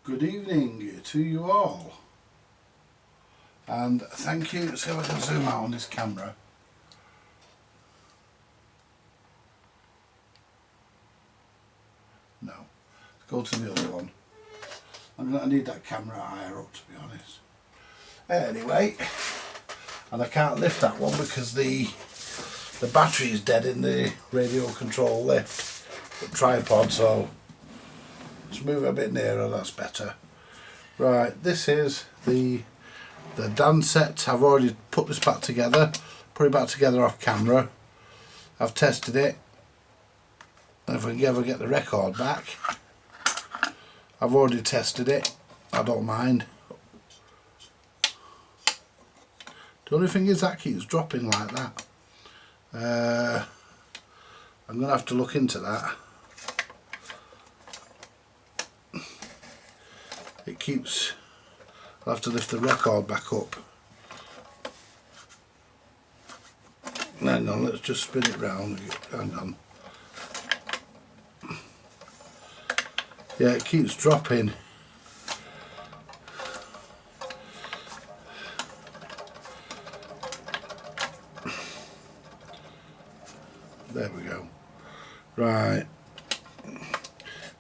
Good evening to you all, and thank you. See if I can zoom out on this camera. No, let's go to the other one. I'm going to need that camera higher up, to be honest. Anyway, and I can't lift that one because the battery is dead in the radio control lift tripod, so let's move it a bit nearer, that's better. Right, this is the DANSETTE. I've already put this back together, put it back together off camera. I've tested it, and if I can ever get the record back, I've already tested it, I don't mind. The only thing is that keeps dropping like that. I'm going to have to look into that. It keeps, I'll have to lift the record back up. Hang on, let's just spin it round. Hang on. Yeah, it keeps dropping. There we go. Right.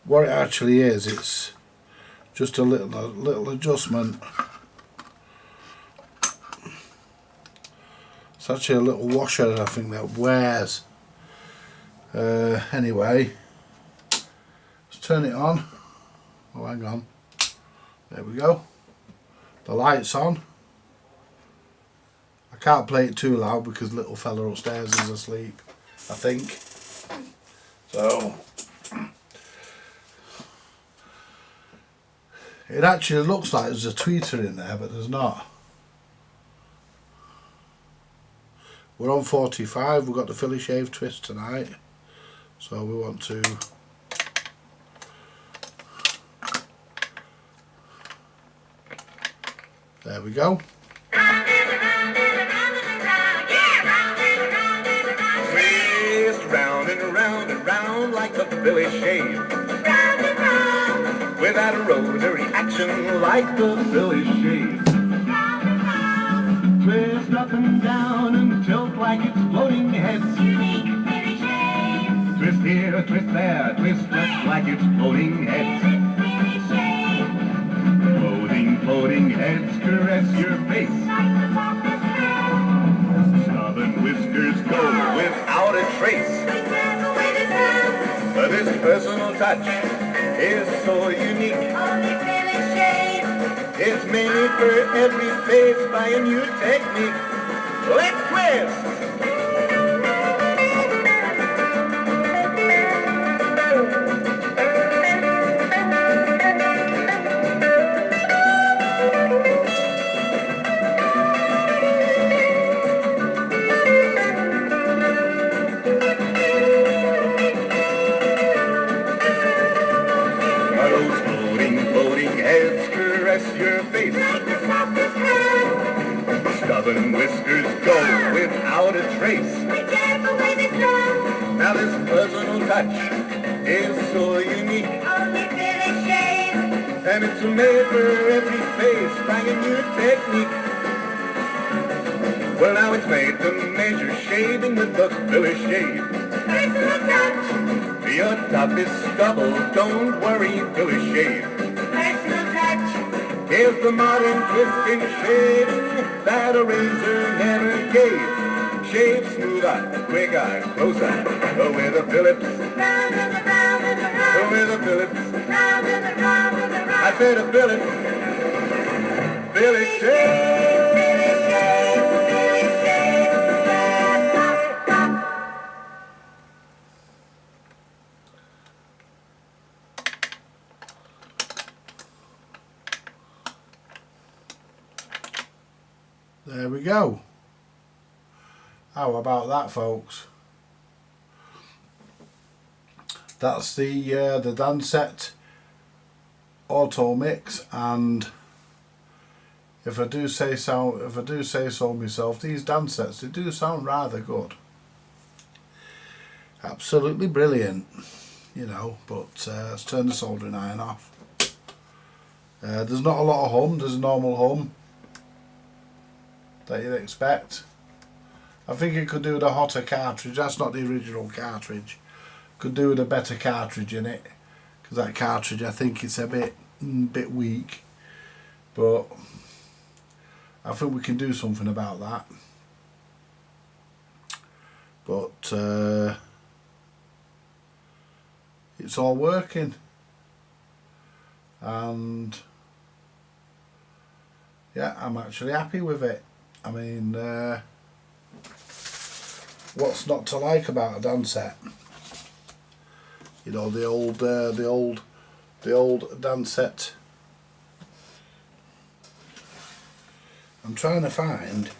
What it actually is, it's just a little adjustment. It's actually a little washer, I think, that wears. Anyway, let's turn it on. Oh, hang on. There we go. The light's on. I can't play it too loud because little fella upstairs is asleep, I think. So it actually looks like there's a tweeter in there, but there's not. We're on 45, we've got the Philly shave twist tonight, so we want to there we go. Twist round and round and round like the Philly shave. Round and round. Without a rotary action like the Philly shave. Round and round. Twist up and down and tilt like it's floating heads. Unique Philly shave. Twist here, twist there, twist just like it's floating heads. Philly shave. Floating heads caress your face. Like the softest hair. Stubborn whiskers go without a trace. But this personal touch is so unique. Only Philly shave. It's made for every face by a new technique. Let's twist. Your face. Like the softest hair. Stubborn whiskers go without a trace. Whichever way they flow. Now this personal touch is so unique. Only Philly shave. And it's made for every face by a new technique. Well, now it's made to measure shaving with the Philly shave. Personal touch. For your toughest stubble, don't worry, Philly shave. Personal touch. Here's the modern twist in shaving that a razor never gave. Shave smoother, quicker, closer, with a Phillips. Round and around and around. With a Phillips. Round and around and around. I said a Phillips. Philly shave. Philly shave. Philly shave. Stop, stop. There we go. How about that, folks? That's the DANSETTE AUTOMIX, and if I do say so myself, these DANSETTEs, they do sound rather good. Absolutely brilliant, you know. But let's turn the soldering iron off. There's not a lot of hum, there's a normal hum that you'd expect. I think it could do with a hotter cartridge. That's not the original cartridge. Could do with a better cartridge in it, because that cartridge, I think it's a bit weak. But I think we can do something about that. But it's all working, and yeah, I'm actually happy with it. I mean, what's not to like about a Dansette? You know, the old Dansette. I'm trying to find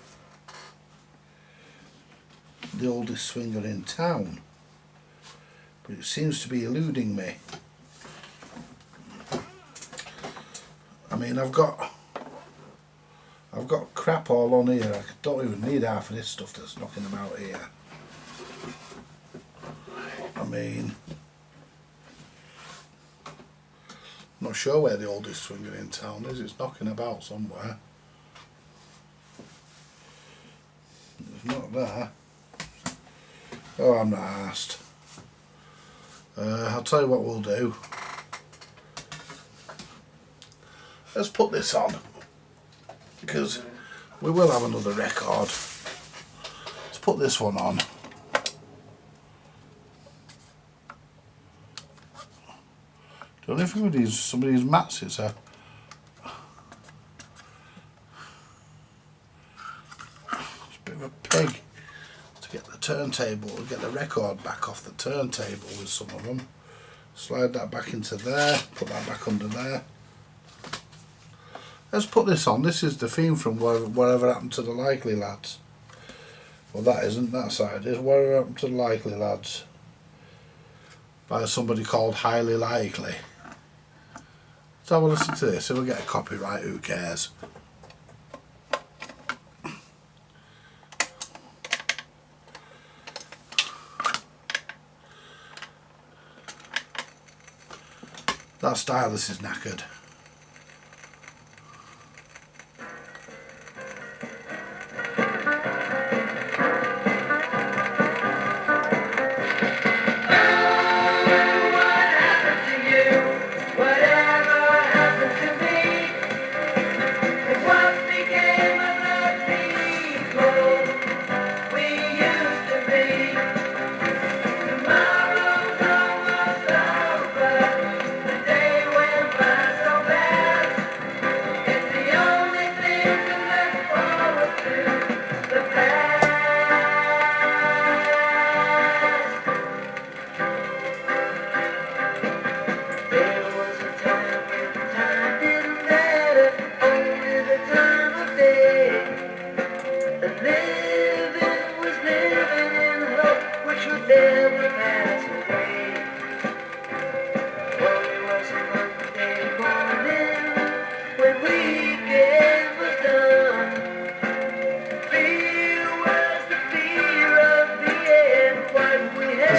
the oldest swinger in town, but it seems to be eluding me. I mean, I've got crap all on here. I don't even need half of this stuff that's knocking about here. I mean, I'm not sure where the oldest swinger in town is. It's knocking about somewhere. It's not there. Oh, I'm not asked. I'll tell you what we'll do. Let's put this on, because we will have another record. Let's put this one on. The only thing with some of these mats is it's a bit of a pig to get the turntable, get the record back off the turntable with some of them. Slide that back into there, put that back under there. Let's put this on. This is the theme from Whatever Happened to the Likely Lads. Well, that isn't, that side is Whatever Happened to the Likely Lads, by somebody called Highly Likely. Let's have a listen to this. If we get a copyright, who cares? That stylus is knackered.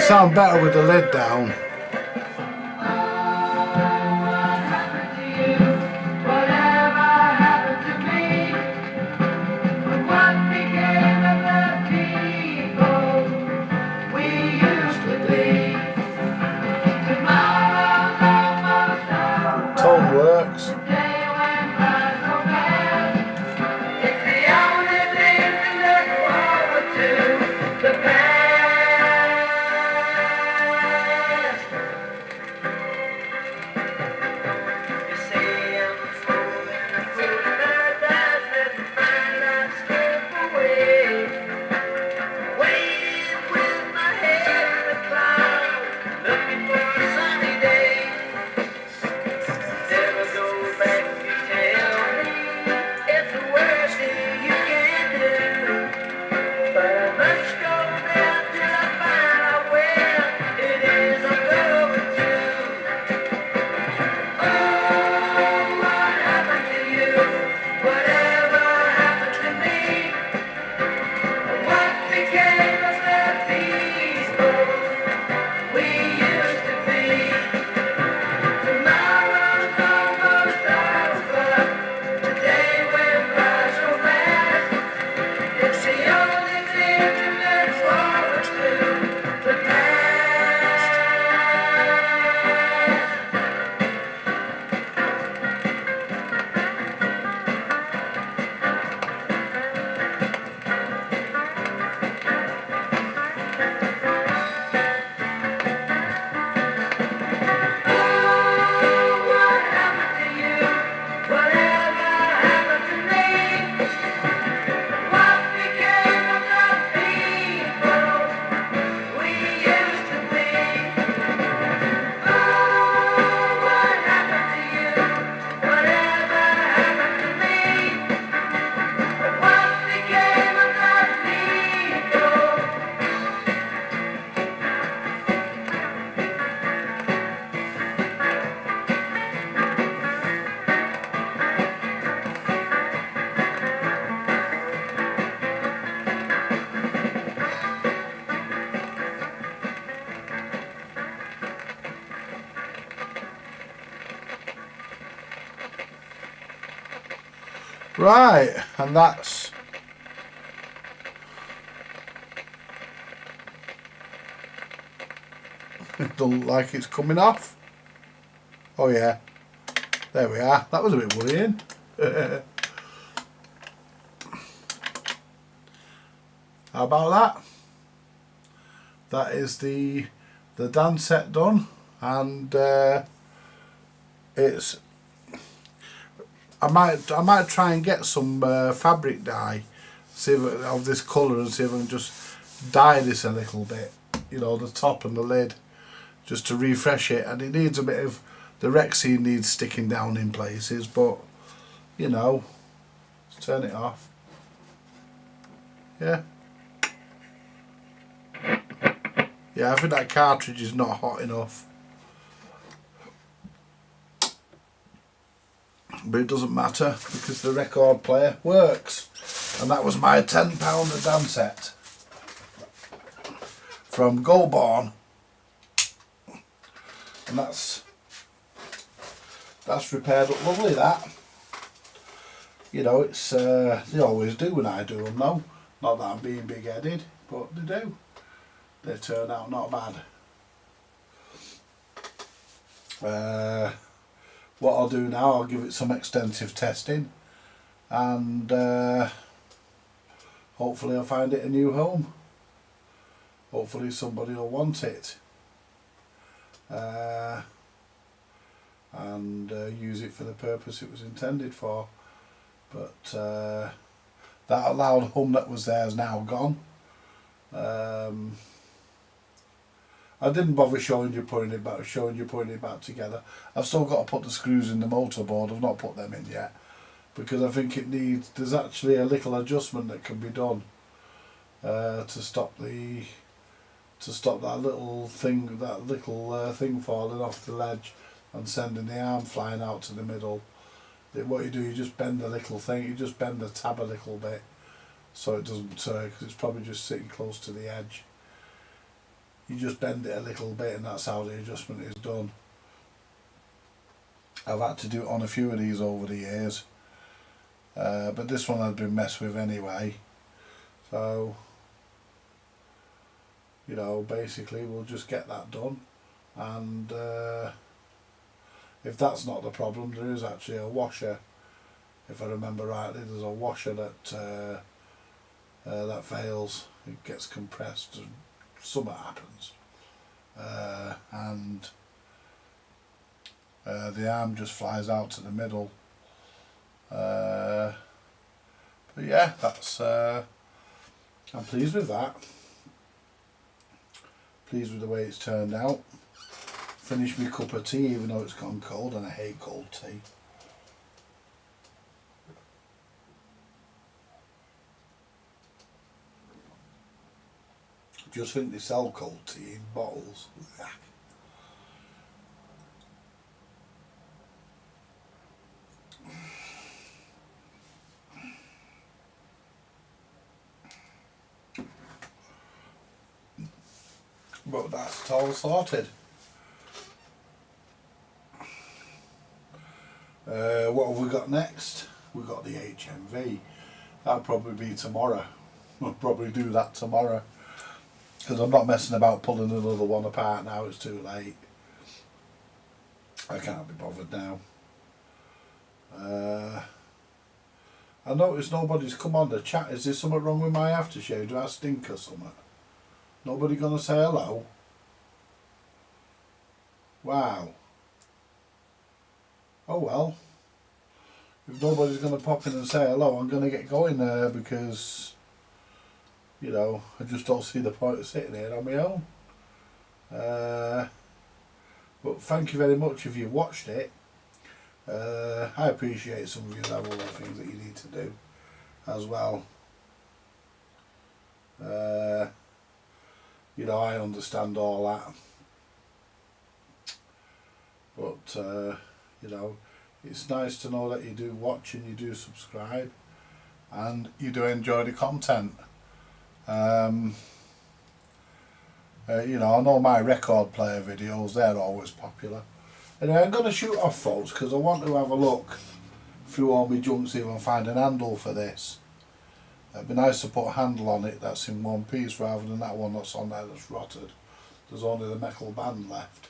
They sound better with the lid down. Tone works. Right, and that's it. Doesn't look like it's coming off. Oh yeah, there we are. That was a bit worrying. How about that? That is the dance set done, and it's. I might try and get some fabric dye, see if of this colour, and see if I can just dye this a little bit. You know, the top and the lid, just to refresh it. And it needs a bit of the Rexine needs sticking down in places, but you know, let's turn it off. Yeah. Yeah, I think that cartridge is not hot enough. But it doesn't matter because the record player works. And that was my £10 Dansette from Goulburn. And that's repaired up lovely, that. You know, it's they always do when I do them though. Not that I'm being big headed, but they do. They turn out not bad. What I'll do now, I'll give it some extensive testing, and hopefully I'll find it a new home. Hopefully somebody will want it, and use it for the purpose it was intended for. But that loud hum that was there is now gone. I didn't bother showing you putting it back together. I've still got to put the screws in the motor board. I've not put them in yet because I think it needs. There's actually a little adjustment that can be done to stop that little thing falling off the ledge and sending the arm flying out to the middle. What you do, you just bend the little thing. You just bend the tab a little bit so it doesn't turn, because it's probably just sitting close to the edge. You just bend it a little bit and that's how the adjustment is done. I've had to do it on a few of these over the years, but this one I'd been messed with anyway, so you know, basically we'll just get that done. And if that's not the problem, there is actually a washer, if I remember rightly. There's a washer that that fails. It gets compressed and something happens, and the arm just flies out to the middle. But yeah, that's I'm pleased with that. Pleased with the way it's turned out. Finished my cup of tea even though it's gone cold, and I hate cold tea. Just think they sell cold tea in bottles. But that's all sorted. What have we got next? We've got the HMV. That'll probably be tomorrow. I'll probably do that tomorrow, because I'm not messing about pulling another one apart now. It's too late. I can't be bothered now. I noticed nobody's come on the chat. Is there something wrong with my aftershave? Do I stink or something? Nobody gonna say hello? Wow. Oh well. If nobody's gonna pop in and say hello, I'm gonna get going there, because you know, I just don't see the point of sitting here on my own. But thank you very much if you watched it. I appreciate some of you have other things that you need to do as well. You know, I understand all that. But, you know, it's nice to know that you do watch and you do subscribe and you do enjoy the content. You know, I know my record player videos, they're always popular. Anyway, I'm going to shoot off, folks, because I want to have a look through all my junk, see if I can find an handle for this. It'd be nice to put a handle on it that's in one piece rather than that one that's on there that's rotted. There's only the metal band left,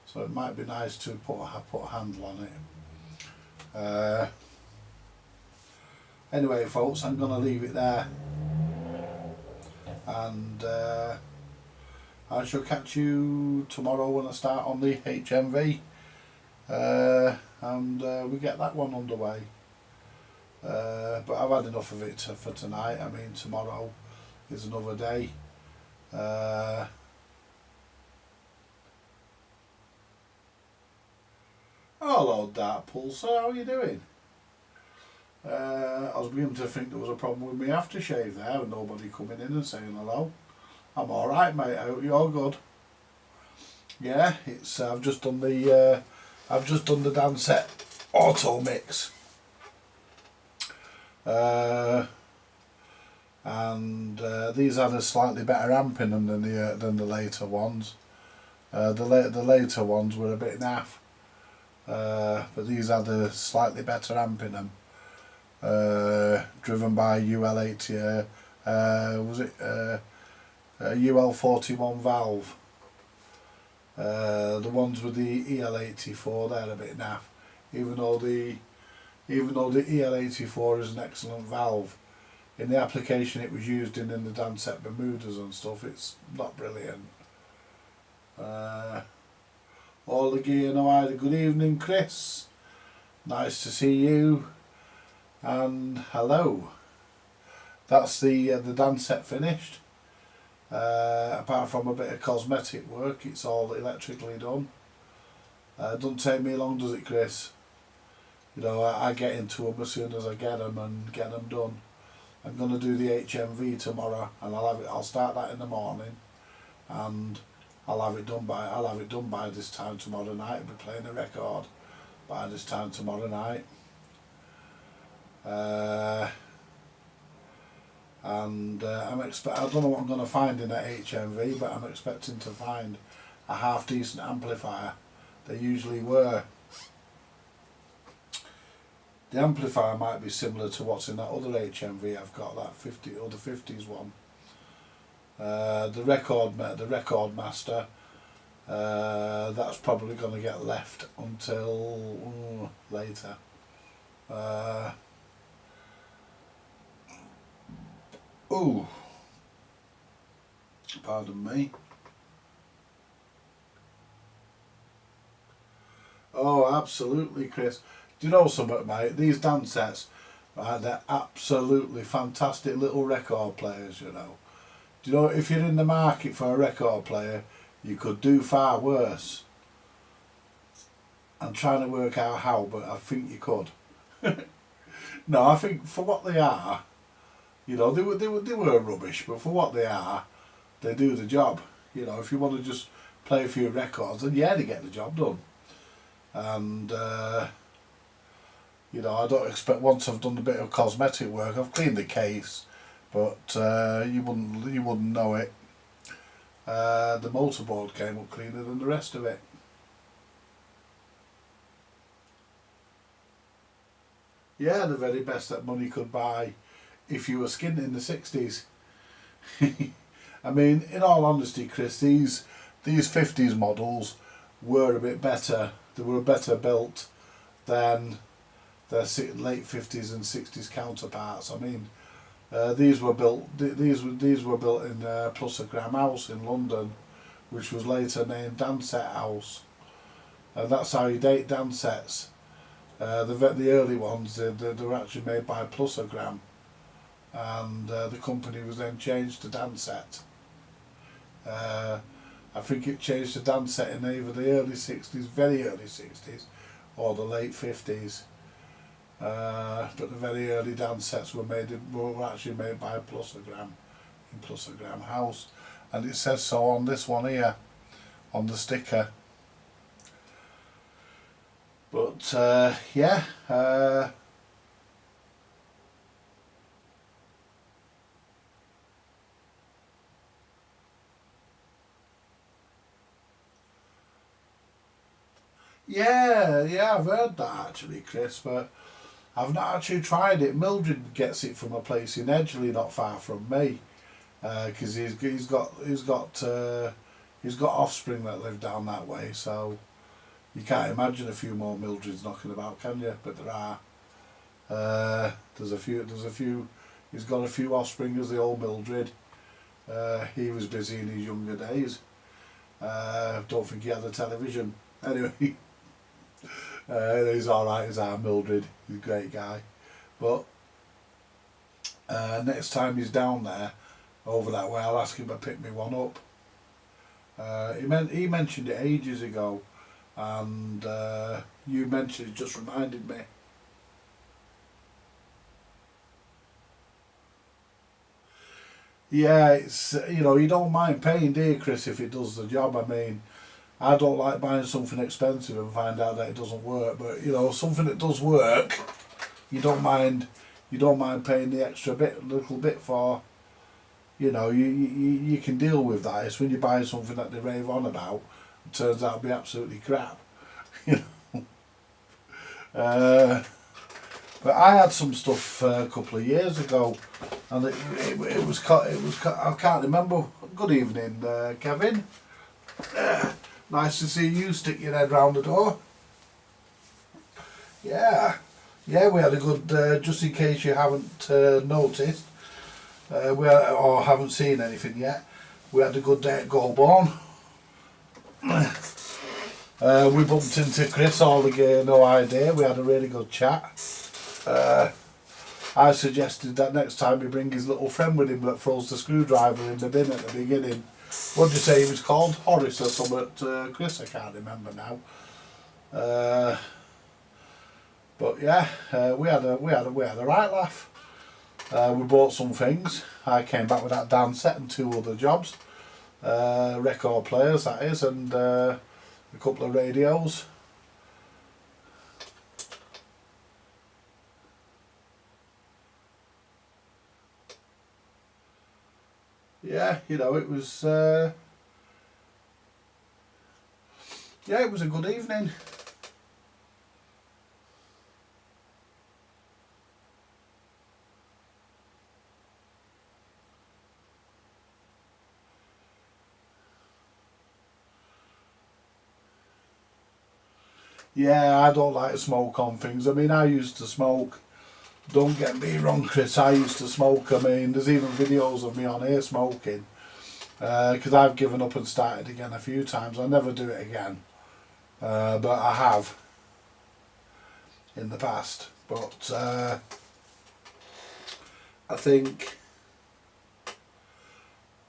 so it might be nice to put a handle on it. Anyway folks, I'm going to leave it there, and I shall catch you tomorrow when I start on the HMV, and we get that one underway. But I've had enough of it for tonight. I mean, tomorrow is another day. Hello Dark Pulsar, how are you doing? I was beginning to think there was a problem with my aftershave there and nobody coming in and saying hello. I'm alright mate, I hope you're good. Yeah, it's I've just done the DANSETTE AUTOMIX. And these had a slightly better amp in them than the later ones. The later ones were a bit naff, but these had a slightly better amp in them. Driven by UL80, was it UL41 valve. The ones with the EL84, they're a bit naff, even though the EL84 is an excellent valve. In the application it was used in the DANSETTE Bermudas and stuff, it's not brilliant. All the gear now either. Good evening Chris, nice to see you, and hello. That's the DANSETTE finished. Apart from a bit of cosmetic work, it's all electrically done. Doesn't take me long, does it Chris? You know, I get into them as soon as I get them and get them done. I'm going to do the HMV tomorrow, and I'll start that in the morning, and I'll have it done by this time tomorrow night. I'll be playing a record by this time tomorrow night. I don't know what I'm going to find in that HMV, but I'm expecting to find a half decent amplifier. They usually were. The amplifier might be similar to what's in that other HMV I've got, that 50s one. The record master, that's probably going to get left until later. Pardon me. Oh, absolutely, Chris. Do you know something, mate? These DANSETTEs, right, they're absolutely fantastic little record players, you know. Do you know, if you're in the market for a record player, you could do far worse. I'm trying to work out how, but I think you could. No, I think for what they are, you know, they were rubbish, but for what they are, they do the job. You know, if you want to just play a few records, then yeah, they get the job done. And you know, I don't expect, once I've done a bit of cosmetic work, I've cleaned the case, but you wouldn't know it. The motorboard came up cleaner than the rest of it. Yeah, the very best that money could buy if you were skinned in the 60s. I mean, in all honesty, Chris, these 50s models were a bit better. They were better built than their late 50s and 60s counterparts. I mean, these were built in Plusagram House in London, which was later named DANSETTE House, and that's how you date DANSETTEs. The early ones, they were actually made by Plusagram, and the company was then changed to DANSETTE. I think it changed to DANSETTE in either the early 60s, very early 60s, or the late 50s. But the very early DANSETTEs were actually made by Plusagram in Plusagram House, and it says so on this one here, on the sticker. But yeah. Yeah, I've heard that actually, Chris, but I've not actually tried it. Mildred gets it from a place in Edgeley, not far from me, because he's got offspring that live down that way. So you can't imagine a few more Mildreds knocking about, can you? But there are. There's a few. He's got a few offspring as the old Mildred. He was busy in his younger days. Don't think he had a television. Anyway, he's alright, he's our Mildred. He's a great guy. But next time he's down there, over that way, I'll ask him to pick me one up. He mentioned it ages ago, and you mentioned it, just reminded me. Yeah, it's, you don't mind paying, do you, Chris, if it does the job. I mean, I don't like buying something expensive and find out that it doesn't work, but something that does work, you don't mind paying the extra little bit for. You can deal with that. It's when you buy something that they rave on about, it turns out to be absolutely crap. But I had some stuff a couple of years ago, and it was I can't remember. Good evening, Kevin. Nice to see you. Stick your head round the door. Yeah, we had a good. Just in case you haven't noticed, or haven't seen anything yet, we had a good day at Goulburn. We bumped into Chris all the no idea. We had a really good chat. I suggested that next time he bring his little friend with him that throws the screwdriver in the bin at the beginning. What did you say he was called? Horace or something? Chris, I can't remember now. But yeah, we had a right laugh. We bought some things. I came back with that dance set and 2 other jobs, record players that is, and a couple of radios. Yeah, it was. It was a good evening. Yeah, I don't like to smoke on things. I mean, I used to smoke. Don't get me wrong, Chris, I used to smoke. I mean, there's even videos of me on here smoking. Because I've given up and started again a few times. I'll never do it again. But I have. In the past. But I think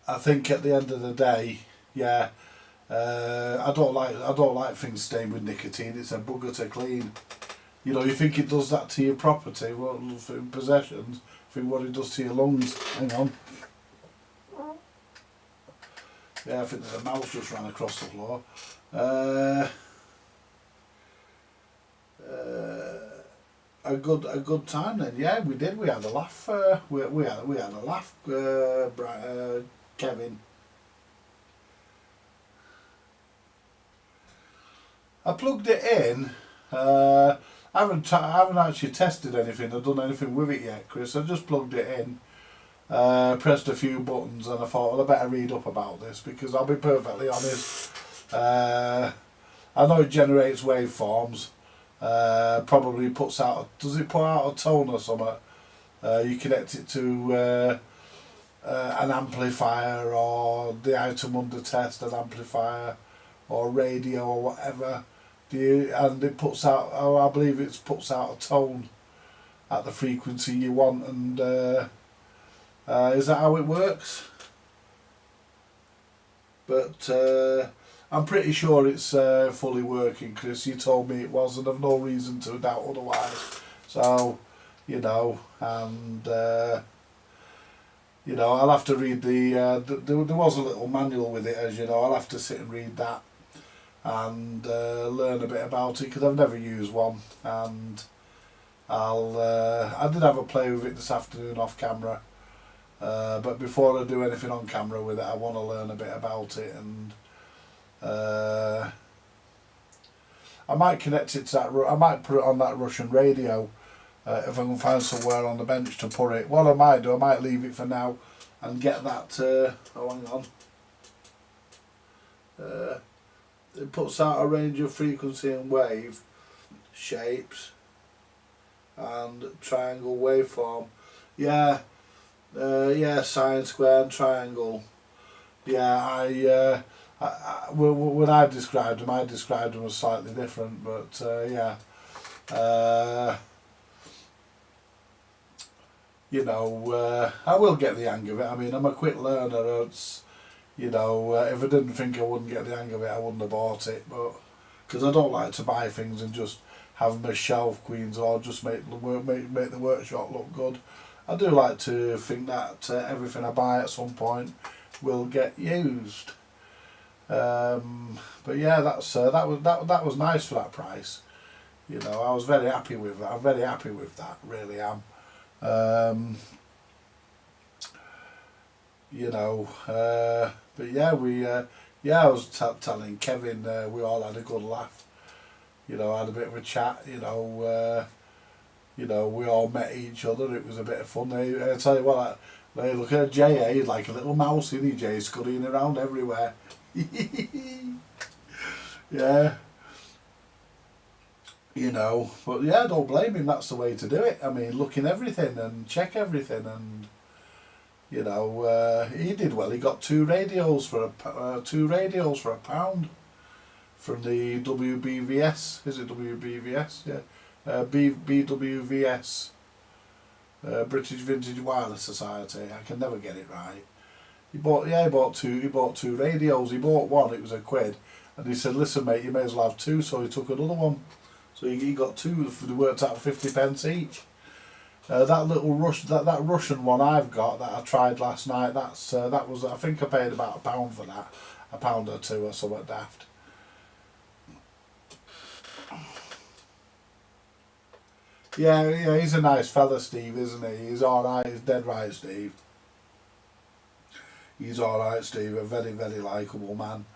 at the end of the day, yeah, I don't like things stained with nicotine. It's a bugger to clean. You think it does that to your property, well, for possessions, think what it does to your lungs. Hang on. Yeah, I think there's a mouse just ran across the floor. A good time then. Yeah, we did. We had a laugh. We had a laugh, Kevin. I plugged it in. I haven't actually tested anything or done anything with it yet, Chris. I just plugged it in, pressed a few buttons, and I thought, well, I better read up about this, because I'll be perfectly honest, I know it generates waveforms, probably puts out, does it put out a tone or something? You connect it to an amplifier, or the item under test, an amplifier, or radio, or whatever. And it puts out, I believe it puts out a tone at the frequency you want, and is that how it works? But I'm pretty sure it's fully working, Chris. You told me it was, and I've no reason to doubt otherwise. So, and I'll have to read there was a little manual with it, as you know. I'll have to sit and read that and learn a bit about it, because I've never used one, and I did have a play with it this afternoon off camera, but before I do anything on camera with it, I want to learn a bit about it, and I might connect it to that. I might put it on that Russian radio, if I can find somewhere on the bench to put it. What I might do, I might leave it for now and get that, oh hang on, it puts out a range of frequency and wave shapes and triangle waveform. Yeah, yeah, sine, square and triangle. Yeah, when I described them as slightly different, but yeah. You know, I will get the hang of it. I mean, I'm a quick learner. It's, you know, if I didn't think I wouldn't get the hang of it, I wouldn't have bought it. But because I don't like to buy things and just have them as shelf queens or just make the workshop look good. I do like to think that everything I buy at some point will get used. But yeah, that was nice for that price. You know, I was very happy with that. I'm very happy with that. Really am. You know, but yeah, I was telling Kevin, we all had a good laugh. You know, had a bit of a chat. You know, we all met each other. It was a bit of fun. I tell you what, look at Jay. He's like a little mouse, isn't he, Jay, scurrying around everywhere. Yeah. You know, but yeah, don't blame him. That's the way to do it. I mean, look in everything and check everything, and you know, he did well. He got two radios for a £1 from the WBVS. Is it WBVS? Yeah, BWVS, British Vintage Wireless Society. I can never get it right. He bought two radios. He bought one. It was £1, and he said, "Listen, mate, you may as well have two." So he took another one. So he got two. They worked out 50p each. That little that Russian one I've got that I tried last night. That was, I think I paid about £1 for that, £1 or two or something daft. Yeah, he's a nice fella, Steve, isn't he? He's all right. He's dead right, Steve. He's all right, Steve. A very, very likeable man.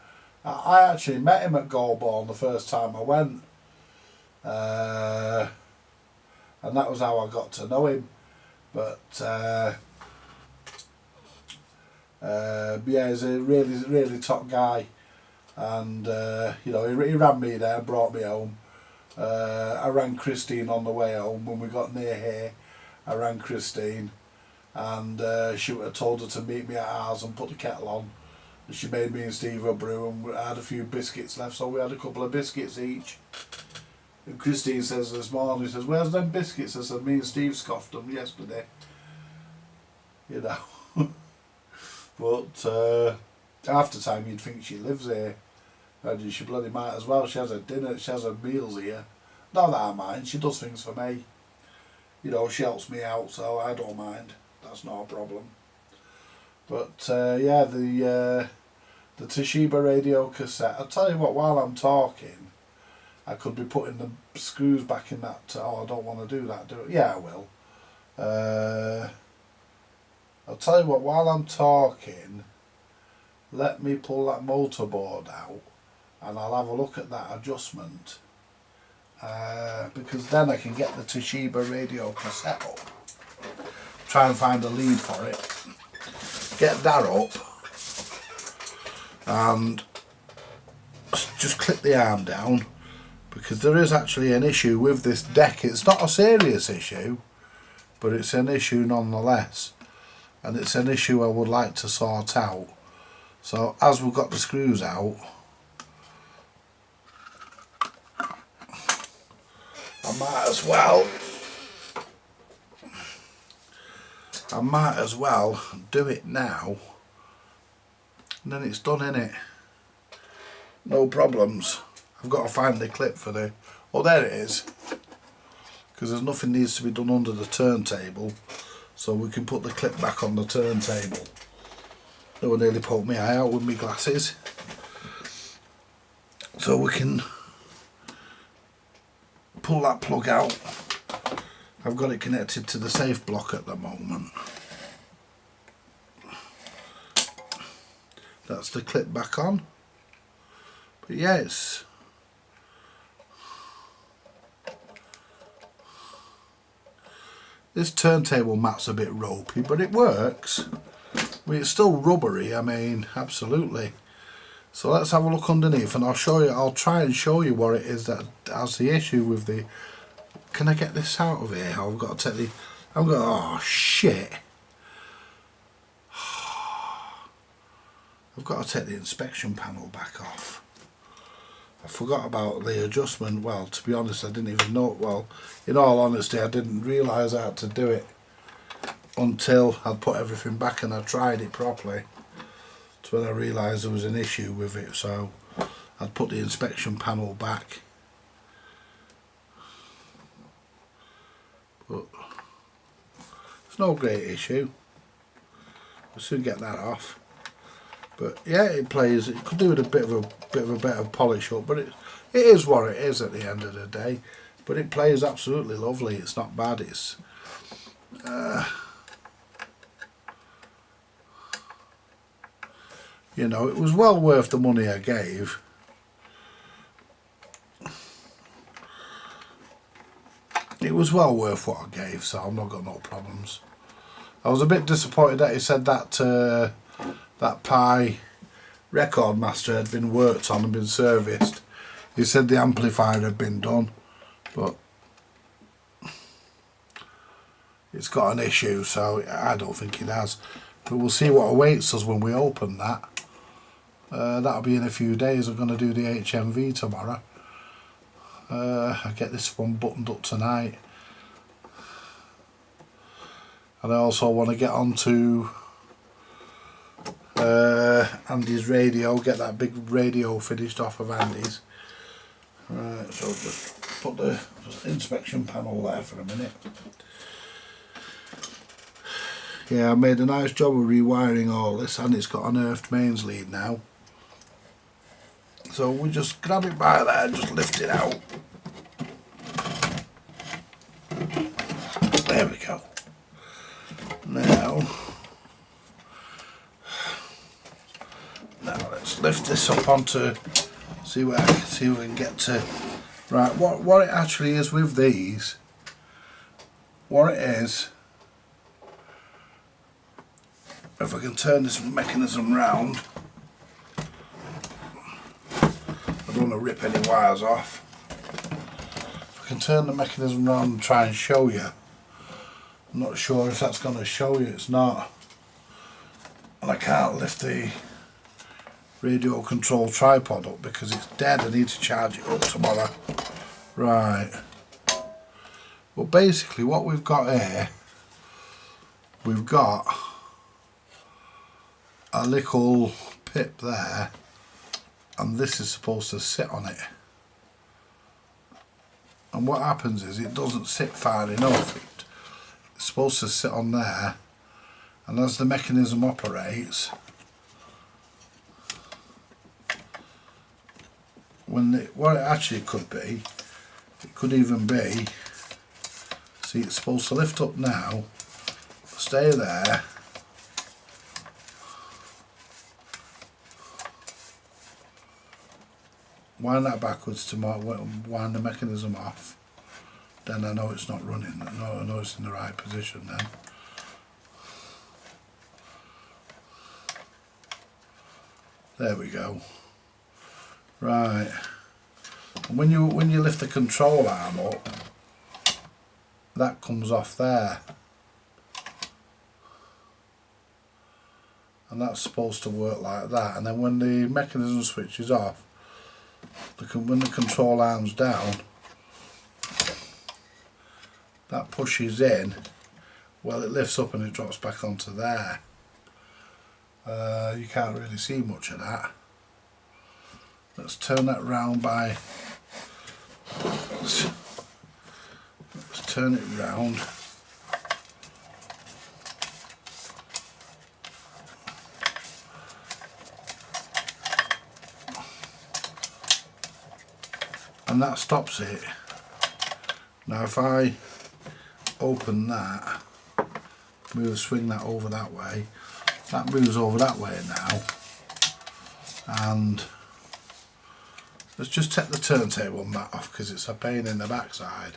I actually met him at Goulburn the first time I went. And that was how I got to know him. But yeah, he's a really, really top guy, and you know, he ran me there, brought me home. I rang Christine on the way home when we got near here. I rang Christine, and she told her to meet me at ours and put the kettle on. And she made me and Steve a brew, and I had a few biscuits left, so we had a couple of biscuits each. And Christine says this morning, she says, "Where's them biscuits?" I said, "Me and Steve scoffed them yesterday." You know. But half the time you'd think she lives here. And she bloody might as well. She has her dinner, she has her meals here. Not that I mind, she does things for me. You know, she helps me out, so I don't mind. That's not a problem. But yeah, the Toshiba radio cassette. I'll tell you what, while I'm talking, I could be putting the screws back in that. Oh, I don't want to do that, do it? Yeah, I will. I'll tell you what, while I'm talking, let me pull that motor board out and I'll have a look at that adjustment. Because then I can get the Toshiba radio cassette up. Try and find a lead for it. Get that up. And just click the arm down. Because there is actually an issue with this deck. It's not a serious issue, but it's an issue nonetheless, and it's an issue I would like to sort out. So as we've got the screws out, I might as well do it now, and then it's done, innit? No problems. I've got to find the clip for the... Oh, there it is. Because there's nothing needs to be done under the turntable, so we can put the clip back on the turntable. That would nearly poke my eye out with my glasses. So we can pull that plug out. I've got it connected to the safe block at the moment. That's the clip back on. But yeah, it's... This turntable mat's a bit ropey, but it works. I mean, it's still rubbery, I mean, absolutely. So let's have a look underneath, and I'll show you. I'll try and show you what it is that has the issue with the. Can I get this out of here? I've got to take the. I'm going. Oh shit! I've got to take the inspection panel back off. I forgot about the adjustment. Well, to be honest, I didn't even know. Well, in all honesty, I didn't realise I had to do it until I'd put everything back and I tried it properly. That's when I realised there was an issue with it. So I'd put the inspection panel back. But it's no great issue. We'll soon get that off. But yeah, it plays. It could do with a bit of a better polish up, but it is what it is at the end of the day. But it plays absolutely lovely. It's not bad. It's you know, it was well worth the money I gave. It was well worth what I gave, so I've not got no problems. I was a bit disappointed that he said that that Pi record master had been worked on and been serviced. He said the amplifier had been done, but it's got an issue, so I don't think it has. But we'll see what awaits us when we open that. That'll be in a few days. I'm going to do the HMV tomorrow. I get this one buttoned up tonight. And I also want to get onto Andy's radio, get that big radio finished off of Andy's. Right, so just put the inspection panel there for a minute. Yeah, I made a nice job of rewiring all this, and it's got an earthed mains lead now. So we just grab it by there and just lift it out. There we go. Now let's lift this up onto, see if we can get to. Right, what it actually is with these, what it is, if I can turn this mechanism round, I don't want to rip any wires off. If I can turn the mechanism round and try and show you, I'm not sure if that's going to show you, it's not. And I can't lift the radio control tripod up because it's dead. I need to charge it up tomorrow. Right. Well, basically what we've got here, we've got a little pip there, and this is supposed to sit on it. And what happens is it doesn't sit far enough. It's supposed to sit on there, and as the mechanism operates, what it actually could be, it could even be, see, it's supposed to lift up now, stay there, wind that backwards to wind the mechanism off, then I know it's not running, I know it's in the right position then. There we go. Right, and when you lift the control arm up, that comes off there, and that's supposed to work like that. And then when the mechanism switches off, when the control arm's down, that pushes in, well, it lifts up and it drops back onto there. You can't really see much of that. Let's turn that round by, let's turn it round. And that stops it. Now if I open that, swing that over that way, that moves over that way now. And let's just take the turntable mat off because it's a pain in the backside.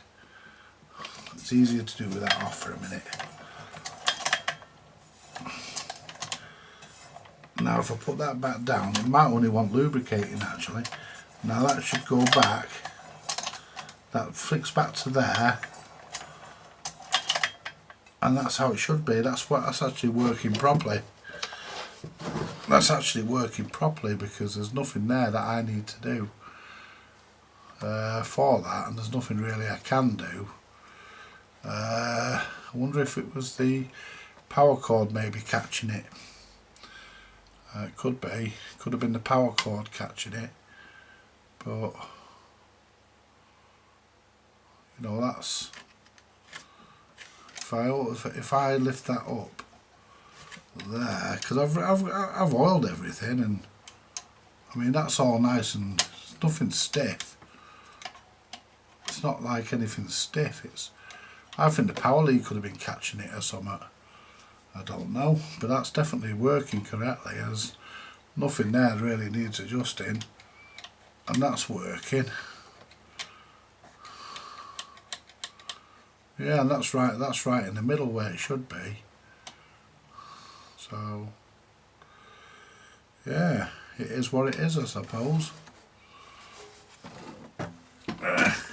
It's easier to do with that off for a minute. Now if I put that back down, it might only want lubricating actually. Now that should go back, that flicks back to there, and that's how it should be. That's actually working properly. That's actually working properly because there's nothing there that I need to do for that, and there's nothing really I can do. I wonder if it was the power cord maybe catching it. It could be, could have been the power cord catching it, but you know, that's if I lift that up there, because I've oiled everything, and I mean that's all nice and it's nothing stiff. It's not like anything stiff. I think the power lead could have been catching it or something. I don't know, but that's definitely working correctly. There's nothing there really needs adjusting, and that's working. Yeah, and that's right in the middle where it should be. So yeah, it is what it is, I suppose.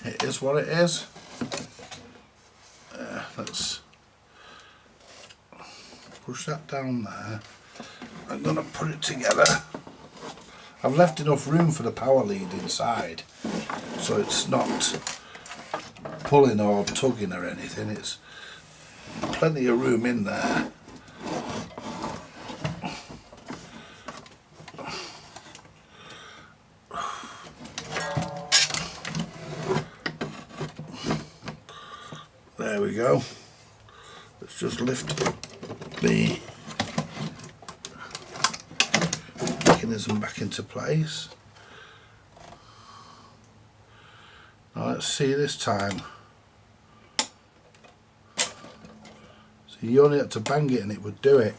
It is what it is. Let's push that down there. I'm going to put it together. I've left enough room for the power lead inside, so it's not pulling or tugging or anything. It's plenty of room in there. There we go. Let's just lift the mechanism back into place. Now let's see this time. So you only had to bang it and it would do it.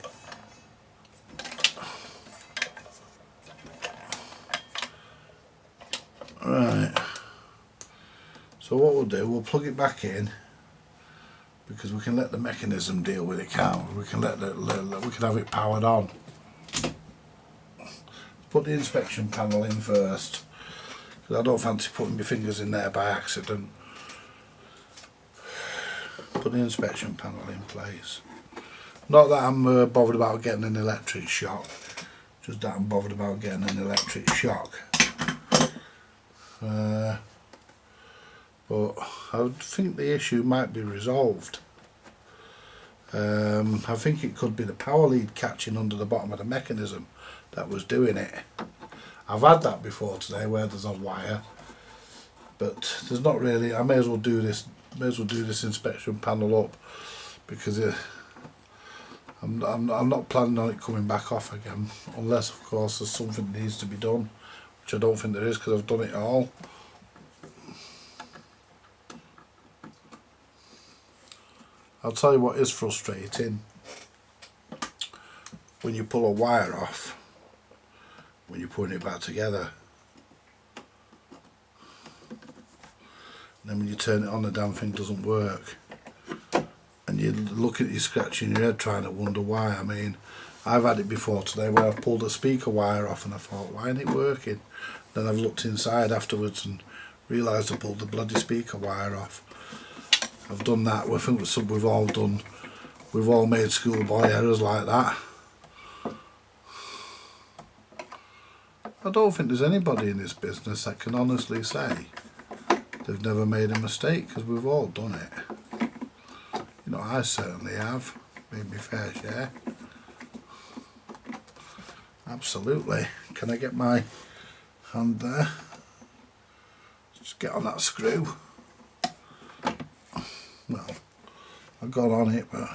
Right. So what we'll do, we'll plug it back in, because we can let the mechanism deal with it, can't we? We can we can have it powered on. Put the inspection panel in first, because I don't fancy putting my fingers in there by accident. Put the inspection panel in place. Not that I'm bothered about getting an electric shock, just that I'm bothered about getting an electric shock. But I think the issue might be resolved. I think it could be the power lead catching under the bottom of the mechanism that was doing it. I've had that before today where there's a wire, but there's not really. I may as well do this inspection panel up, because I'm not planning on it coming back off again, unless of course there's something that needs to be done, which I don't think there is, because I've done it all. I'll tell you what is frustrating: when you pull a wire off, when you're putting it back together, and then when you turn it on, the damn thing doesn't work, and you look at you scratching your head trying to wonder why. I mean, I've had it before today where I've pulled a speaker wire off and I thought, why isn't it working? Then I've looked inside afterwards and realised I pulled the bloody speaker wire off. I've done that. I think it's something we've all done. We've all made schoolboy errors like that. I don't think there's anybody in this business that can honestly say they've never made a mistake, because we've all done it. You know, I certainly have. Made my fair share. Absolutely. Can I get my hand there? Just get on that screw. Well, I got on it, but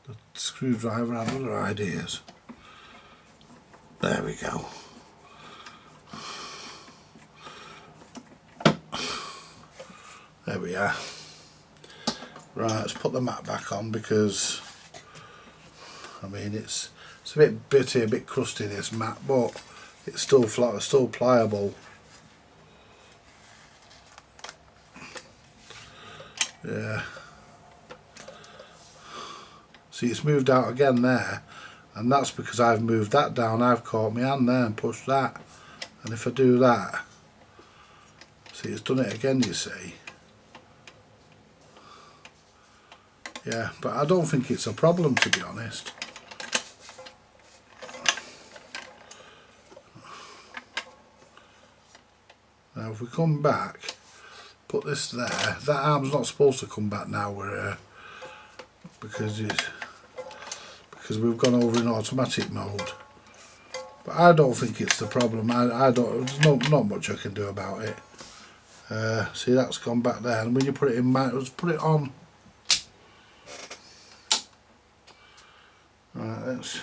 the screwdriver had other ideas. There we go. There we are. Right, let's put the mat back on, because I mean it's a bit bitty, a bit crusty, this mat, but it's still flat, it's still pliable. Yeah. See, it's moved out again there, and that's because I've moved that down. I've caught my hand there and pushed that, and if I do that, see, it's done it again, you see. Yeah, but I don't think it's a problem, to be honest. Now if we come back, put this there, that arm's not supposed to come back now, because we've gone over in automatic mode. But I don't think it's the problem. I don't, there's not much I can do about it. See, that's gone back there, and when you put it in let's put it on. Right, let's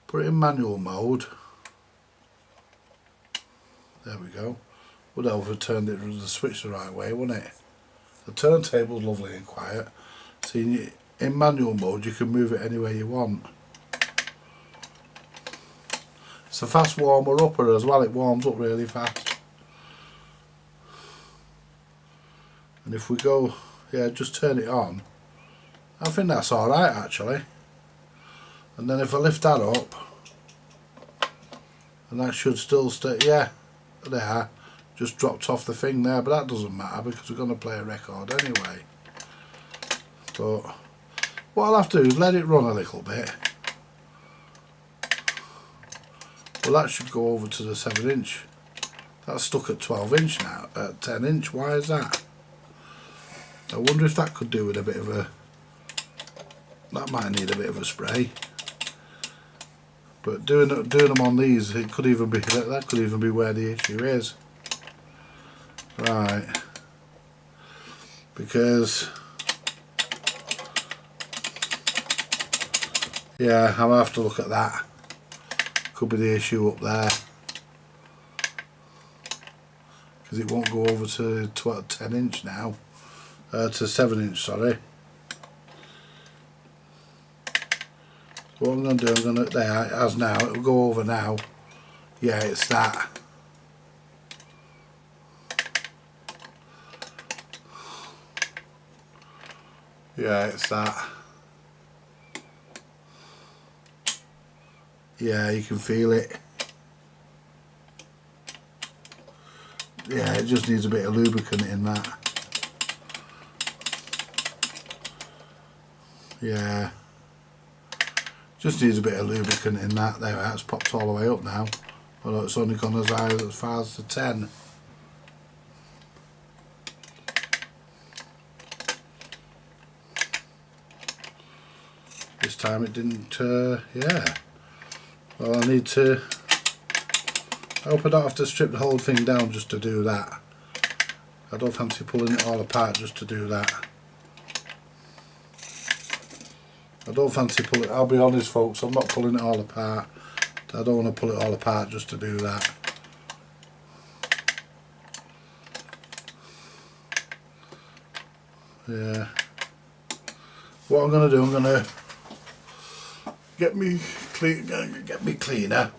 put it in manual mode. There we go. Would have overturned it with the switch the right way, wouldn't it? The turntable's lovely and quiet. See, in manual mode you can move it anywhere you want. It's a fast warmer upper as well, it warms up really fast. And if we go, yeah, just turn it on, I think that's alright actually. And then if I lift that up, and that should still stay, yeah, there, just dropped off the thing there, but that doesn't matter because we're going to play a record anyway. But what I'll have to do is let it run a little bit. Well, that should go over to the 7-inch. That's stuck at 12-inch now, at 10-inch. Why is that? I wonder if that could do with a bit of a, that might need a bit of a spray. But doing them on these, it could even be, that could even be where the issue is. Right. Because, yeah, I'll have to look at that. Could be the issue up there. Because it won't go over to 10-inch now. To 7-inch, sorry. So what I'm going to do, I'm going to, there, it has now, it will go over now. Yeah, it's that. Yeah, it's that. Yeah, you can feel it. Yeah, it just needs a bit of lubricant in that. Yeah. Just needs a bit of lubricant in that. There, it's popped all the way up now. Although it's only gone as high as far as the 10. This time it didn't, yeah. Well, I need to, I hope I don't have to strip the whole thing down just to do that. I don't fancy pulling it all apart just to do that. I don't fancy pulling, I'll be honest folks, I'm not pulling it all apart. I don't want to pull it all apart just to do that. Yeah. What I'm going to do, I'm going to get me cleaner.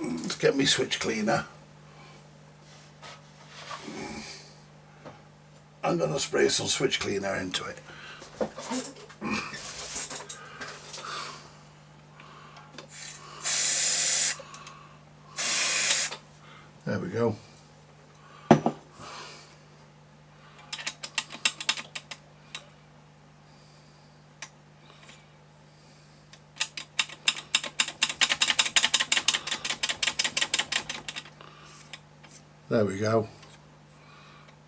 Let's get me switch cleaner. I'm going to spray some switch cleaner into it. There we go. There we go.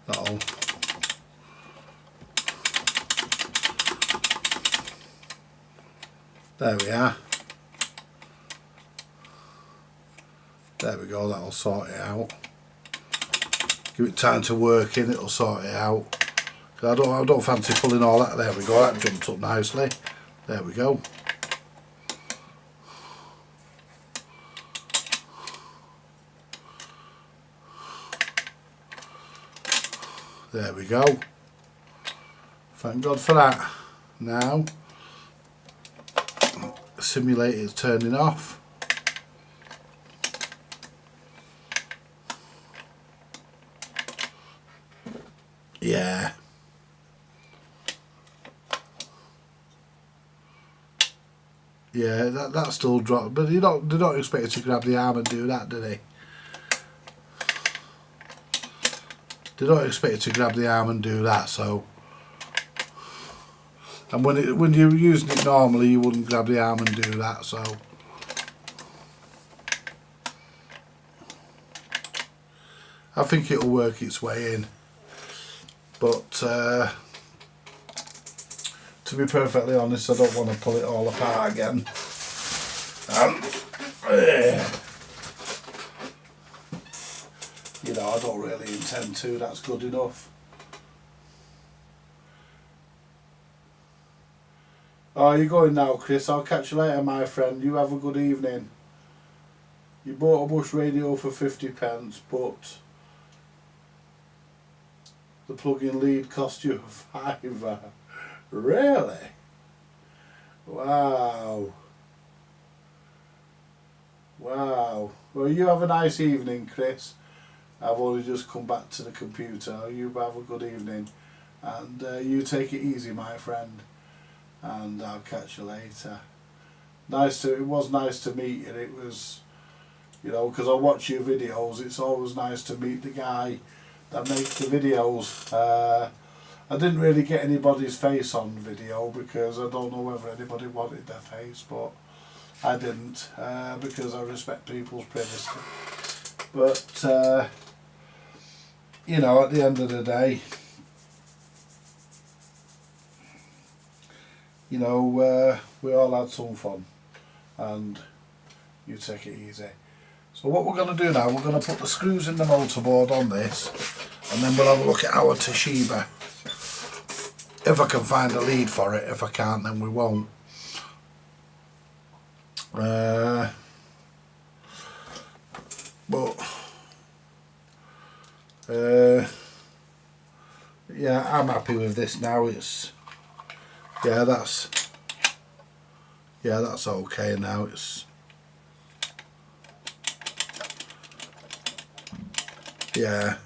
That'll. There we are. There we go, that'll sort it out. Give it time to work in, it'll sort it out. I don't fancy pulling all that. There we go, that jumped up nicely. There we go. There we go. Thank God for that. Now, simulate it's turning off. Yeah. Yeah, that still dropped, but they don't expect you to grab the arm and do that, do they? They don't expect you to grab the arm and do that, so. And when you're using it normally, you wouldn't grab the arm and do that, so. I think it'll work its way in, but to be perfectly honest, I don't want to pull it all apart again. You know, I don't really intend to. That's good enough. Oh, you're going now, Chris. I'll catch you later, my friend. You have a good evening. You bought a bush radio for 50p, but the plug-in lead cost you a £5. Really? Wow. Wow. Well, you have a nice evening, Chris. I've only just come back to the computer. You have a good evening. And you take it easy, my friend. And I'll catch you later. It was nice to meet you. It was, you know, because I watch your videos, it's always nice to meet the guy that makes the videos. I didn't really get anybody's face on video because I don't know whether anybody wanted their face, but I didn't because I respect people's privacy. But you know, at the end of the day, you know, we all had some fun, and you take it easy. So what we're going to do now, we're going to put the screws in the motorboard on this, and then we'll have a look at our Toshiba. If I can find a lead for it. If I can't, then we won't. Yeah, I'm happy with this now. It's that's okay now. It's yeah.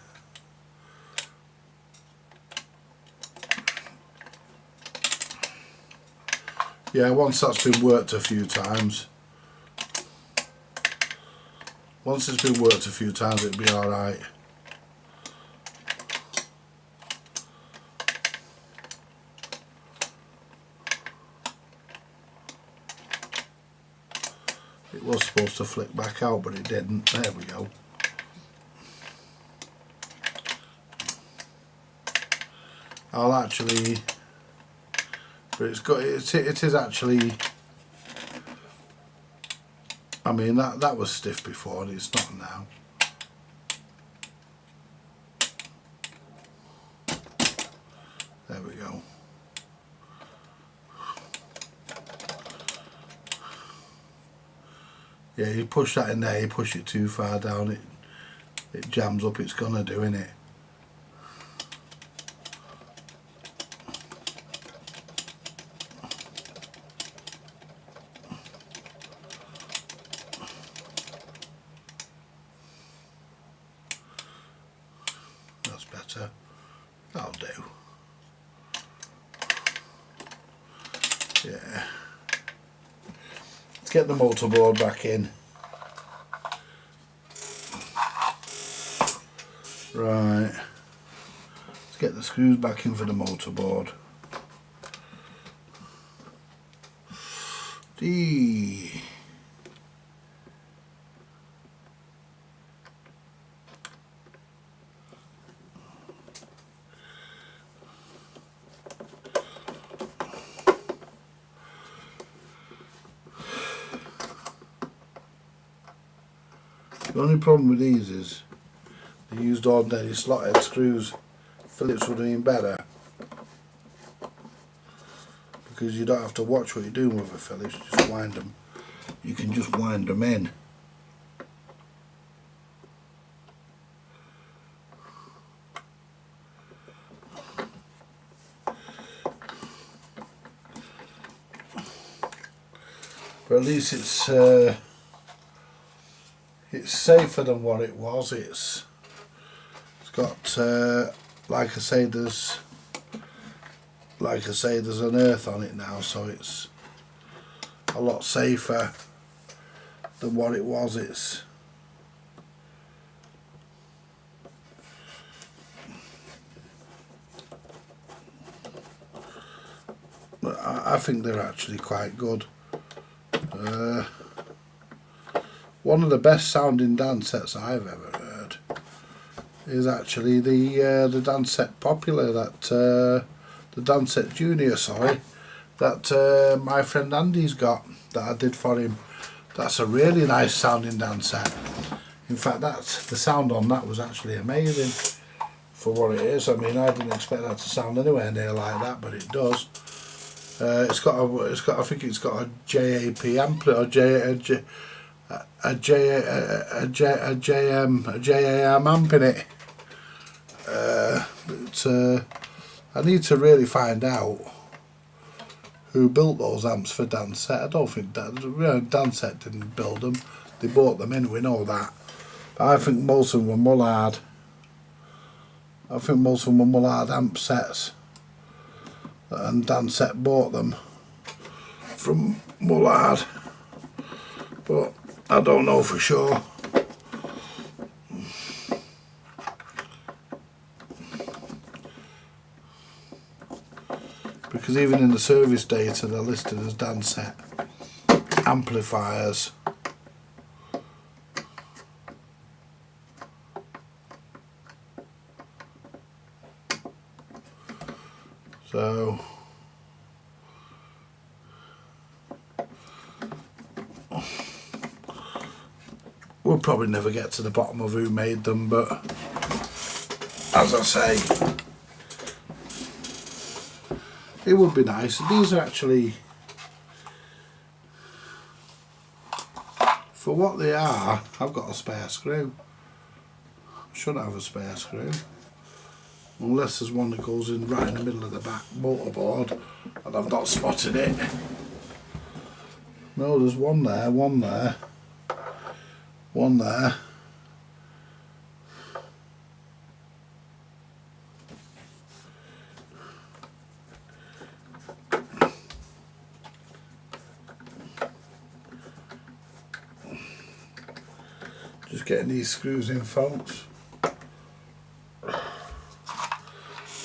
Yeah, once that's been worked a few times, it'll be alright. It was supposed to flick back out, but it didn't. There we go. I'll actually, but it is actually, I mean that was stiff before and it's not now. There we go. Yeah, you push that in there, you push it too far down, it jams up, it's gonna do, innit? That's better. That'll do. Yeah. Let's get the motorboard back in. Right. Let's get the screws back in for the motorboard. The only problem with these is they used ordinary slot head screws. Phillips would have been better because you don't have to watch what you're doing with a Phillips. Just wind them. You can just wind them in. But at least it's safer than what it was. It's got like I say, there's an earth on it now, so it's a lot safer than what it was. But I think they're actually quite good. One of the best sounding Dansets I've ever heard is actually the Dansette Popular, the Dansette Junior, sorry, that my friend Andy's got, that I did for him. That's a really nice sounding Dansette. In fact, the sound on that was actually amazing for what it is. I mean, I didn't expect that to sound anywhere near like that, but it does. I think it's got a JAP ampli, or a JAM amp in it. But I need to really find out who built those amps for Dansette. I don't think Dansette didn't build them. They bought them in, we know that. But I think most of them were Mullard. I think most of them were Mullard amp sets. And Dansette bought them from Mullard. But I don't know for sure. Because even in the service data they're listed as Dansette amplifiers. So we'll probably never get to the bottom of who made them, but as I say, it would be nice. These are actually, for what they are, I've got a spare screw. I should have a spare screw. Unless there's one that goes in right in the middle of the back motorboard and I've not spotted it. No, there's one there, one there, one there. Just getting these screws in, folks.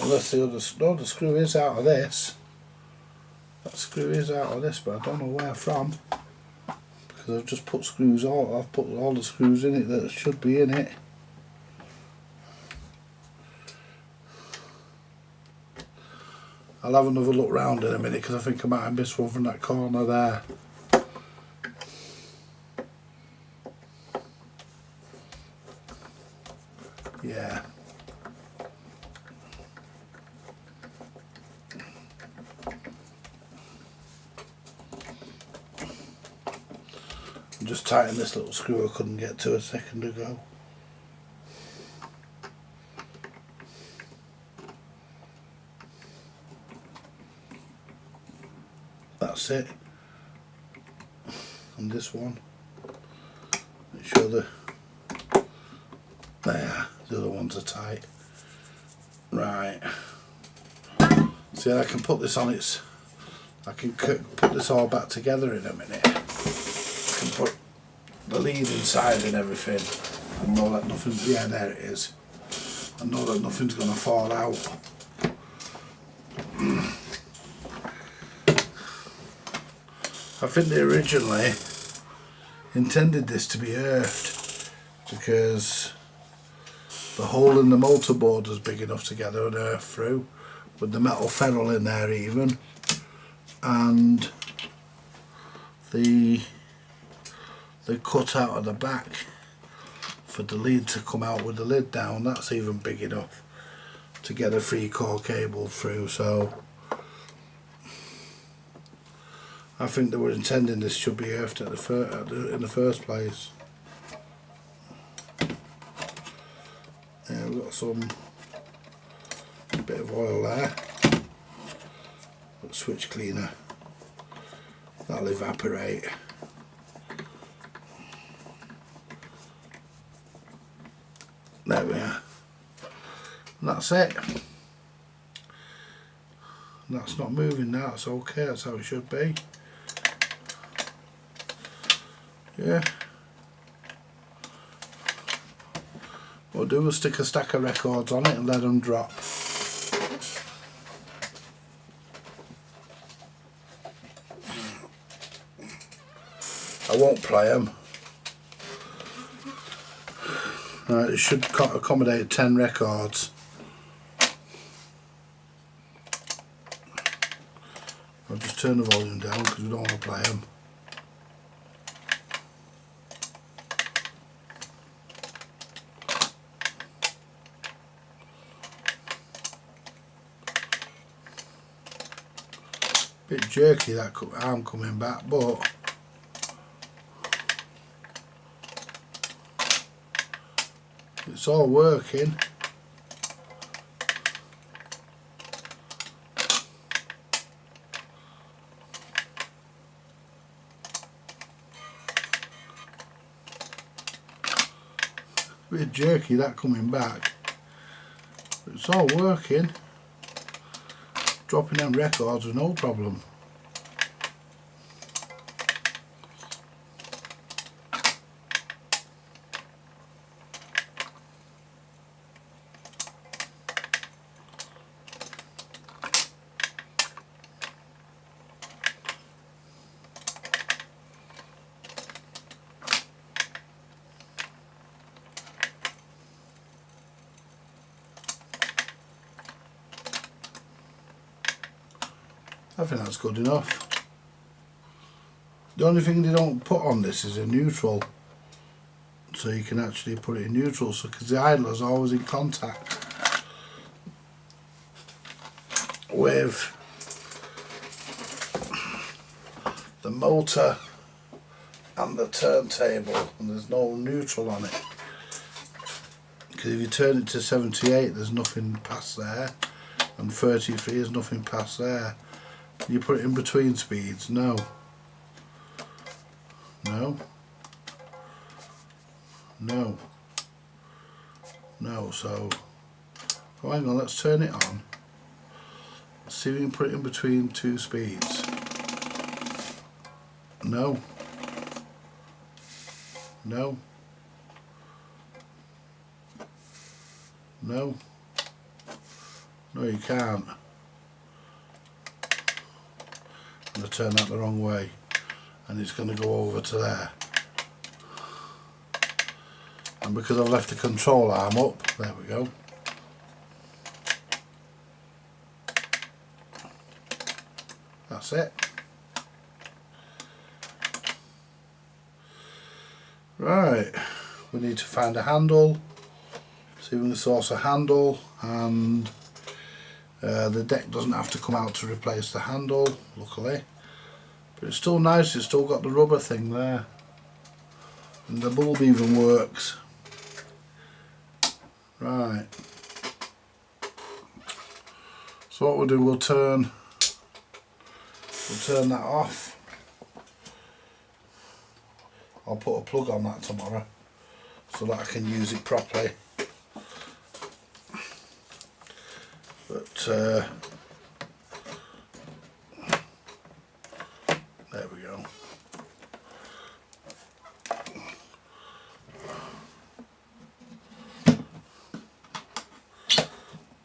Unless the screw is out of this. That screw is out of this, but I don't know where from. Because I've just put screws all. I've put all the screws in it that should be in it. I'll have another look round in a minute because I think I might have missed one from that corner there. Yeah. Just tighten this little screw I couldn't get to a second ago. That's it. And this one. Make sure there, the other ones are tight. Right. See, I can put this on its. I can put this all back together in a minute. I can put the lead inside and everything. I know that nothing's. Yeah, there it is. I know that nothing's going to fall out. I think they originally intended this to be earthed because the hole in the motor board was big enough to get an earth through, with the metal ferrule in there even, and the cut out of the back for the lead to come out with the lid down, that's even big enough to get a 3-core cable through. So I think they were intending this should be earthed in the first place. Yeah, we've got some bit of oil there. Switch cleaner. That'll evaporate. There we are. And that's it. And that's not moving now, it's okay, that's how it should be. Yeah. What we'll do is stick a stack of records on it and let them drop. I won't play them. It should accommodate 10 records. I'll just turn the volume down because we don't want to play them. Bit jerky that arm coming back, but it's all working. Bit jerky that coming back, but it's all working. Dropping them records was no problem. I think that's good enough. The only thing they don't put on this is a neutral, so you can actually put it in neutral, so because the idler's always in contact with the motor and the turntable, and there's no neutral on it, because if you turn it to 78 there's nothing past there, and 33 there's nothing past there. You put it in between speeds, no, no, no, no. So oh, hang on, let's turn it on. Let's see if we can put it in between two speeds. No, no, no, no, you can't. I'm going to turn that the wrong way and it's going to go over to there, and because I've left the control arm up, there we go. That's it. Right, we need to find a handle, see if we can source a handle, and the deck doesn't have to come out to replace the handle, luckily, but it's still nice, it's still got the rubber thing there, and the bulb even works. Right, so what we'll do, we'll turn that off. I'll put a plug on that tomorrow so that I can use it properly. But there we go.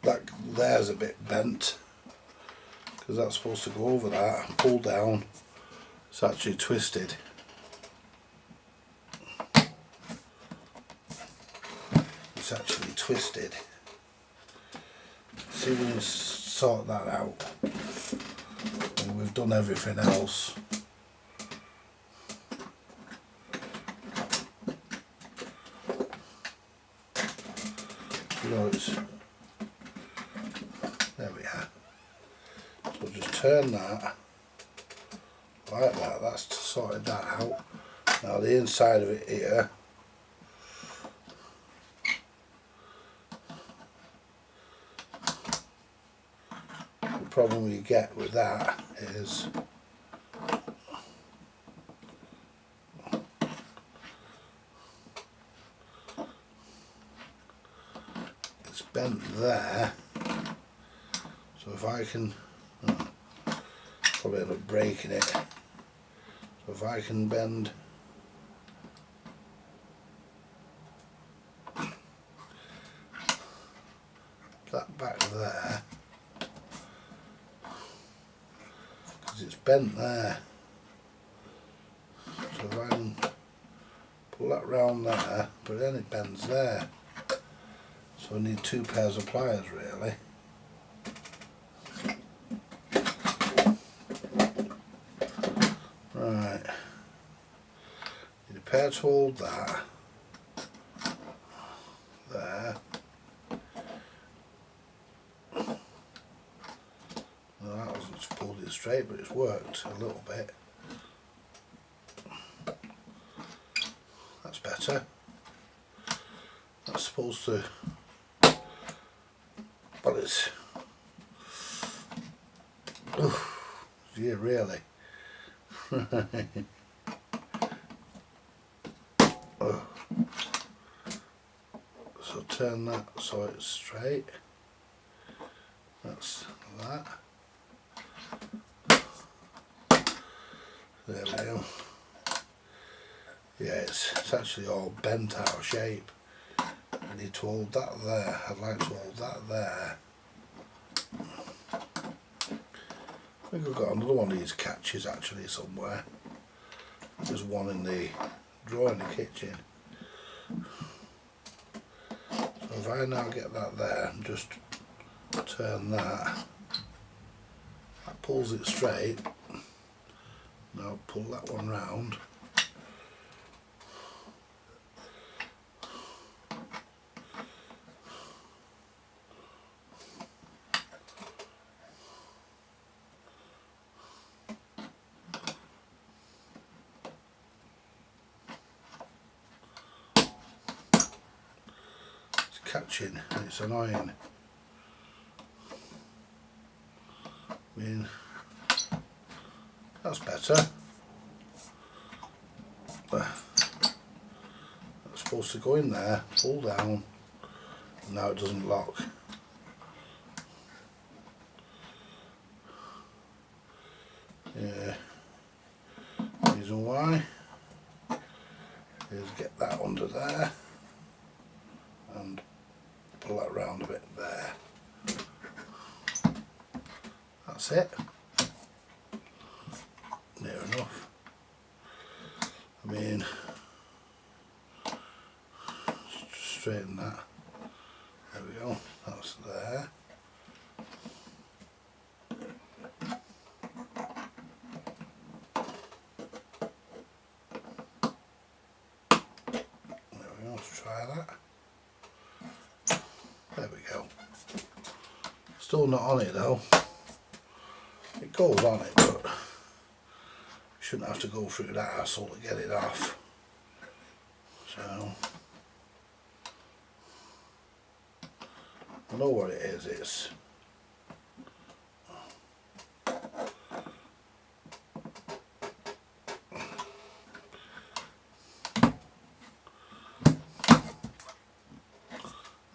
That there's a bit bent because that's supposed to go over that and pull down. It's actually twisted. It's actually twisted. See if we can sort that out. And we've done everything else. You know, it's there we are. So just turn that like that. That's sorted that out. Now the inside of it here. The problem you get with that is it's bent there, so if I can, probably end up breaking it, so if I can bend that back there, because it's bent there, so if I can pull that round there, but then it bends there, so I need 2 pairs of pliers really. Right, need a pair to hold that there. Well, that wasn't just pulled it straight, but it's worked a little bit. That's better. That's supposed to, but it's, yeah, really. So turn that so it's straight. That's that. There we go. Yeah, it's actually all bent out of shape. I need to hold that there. I'd like to hold that there. I think I've got another one of these catches actually somewhere. There's one in the drawer in the kitchen. So if I now get that there and just turn that pulls it straight. Now pull that one round. Catching, and it's annoying. I mean, that's better. That's supposed to go in there, pull down, and now it doesn't lock. Yeah. Reason why is get that under there and pull that round a bit there. That's it. Near enough. I mean, just straighten that. There we go. That's there. There we go. Let's try that. There we go. Still not on it though. It goes on it, but you shouldn't have to go through that hassle to get it off. So I know what it is. It's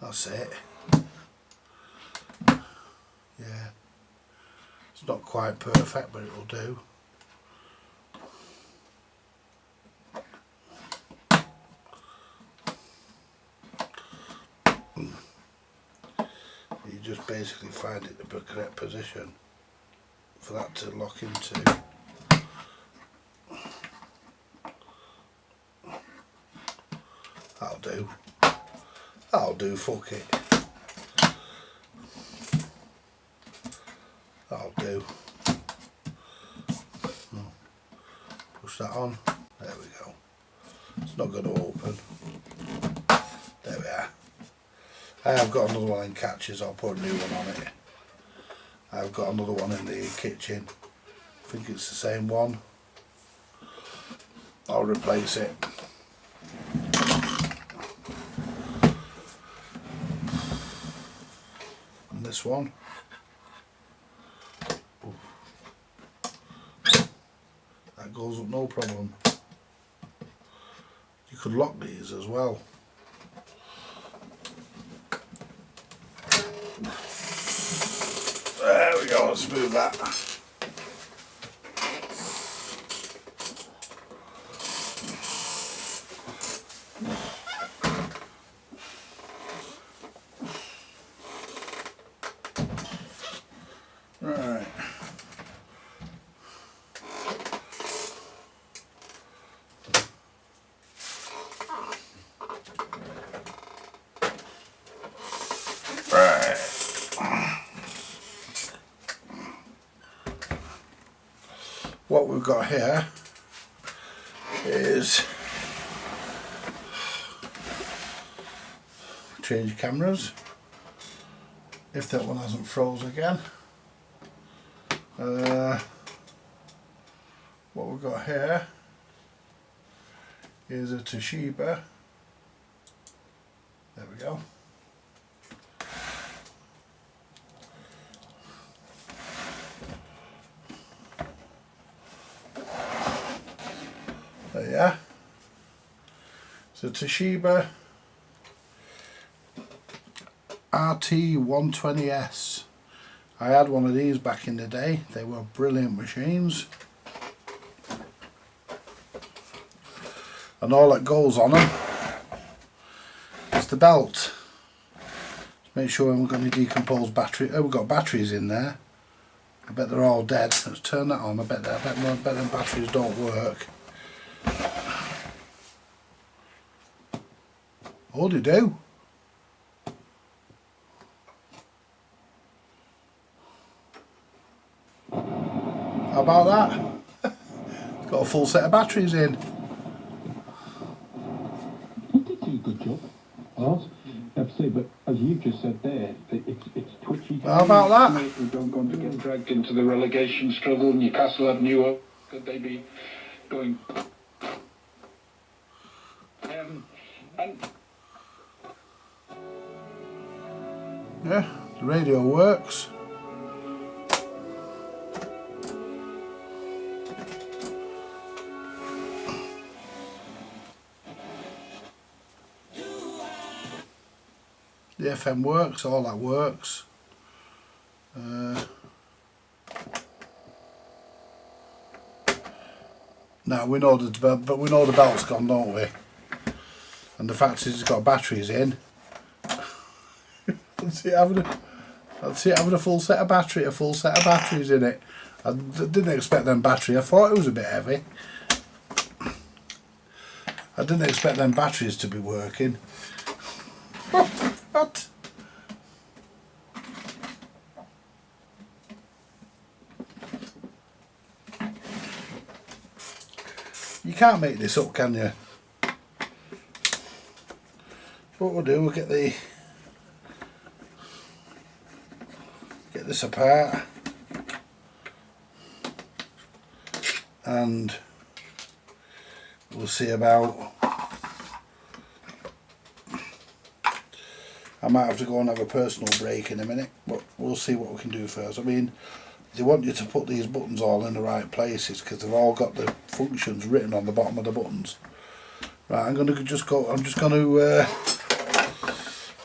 that's it. Yeah, it's not quite perfect, but it'll do. You just basically find it the correct position for that to lock into. That'll do. That'll do, fuck it. That'll do. Push that on. There we go. It's not going to open. There we are. I have got another one in catches. I'll put a new one on it. I've got another one in the kitchen. I think it's the same one. I'll replace it. And this one. That goes up no problem. You could lock these as well. we go, let's move that. Right. Right. What we've got here is change cameras if that one hasn't froze again. What we've got here is a Toshiba. There we go. There you are. It's a Toshiba RT120S. I had one of these back in the day. They were brilliant machines. And all that goes on them is the belt. Make sure we haven't got any decomposed battery. Oh, we've got batteries in there. I bet they're all dead. Let's turn that on. I bet them batteries don't work. Oh, they do. How about that? It's got a full set of batteries in. You did do a good job. Well, I have to say, but as you just said there, it's twitchy. How about that? We don't want to get dragged into the relegation struggle. Newcastle have Newark. Could they be going? And Yeah, the radio works. The FM works, all that works. Now we know but we know the belt's gone, don't we? And the fact is, it's got batteries in. Let's see it having a full set of batteries in it. I didn't expect them batteries. I thought it was a bit heavy. I didn't expect them batteries to be working. What? You can't make this up, can you? What we'll do, we'll get this apart and we'll see about. I might have to go and have a personal break in a minute, but we'll see what we can do first. I mean, they want you to put these buttons all in the right places because they've all got the functions written on the bottom of the buttons. Right, I'm just going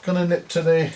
to nip to the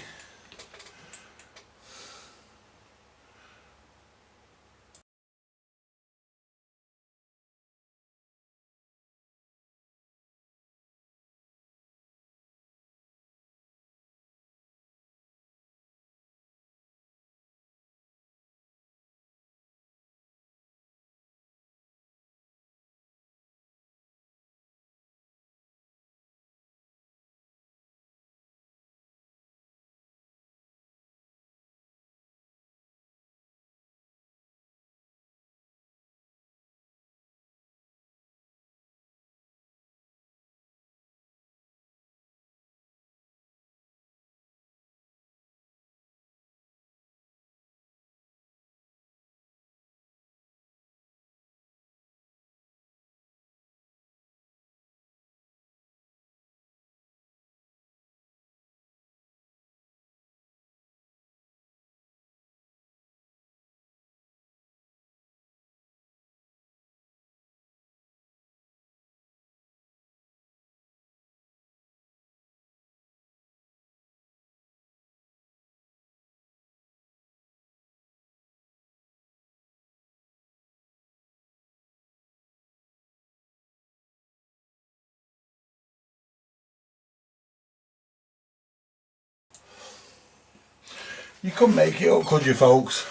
You couldn't make it up, could you, folks?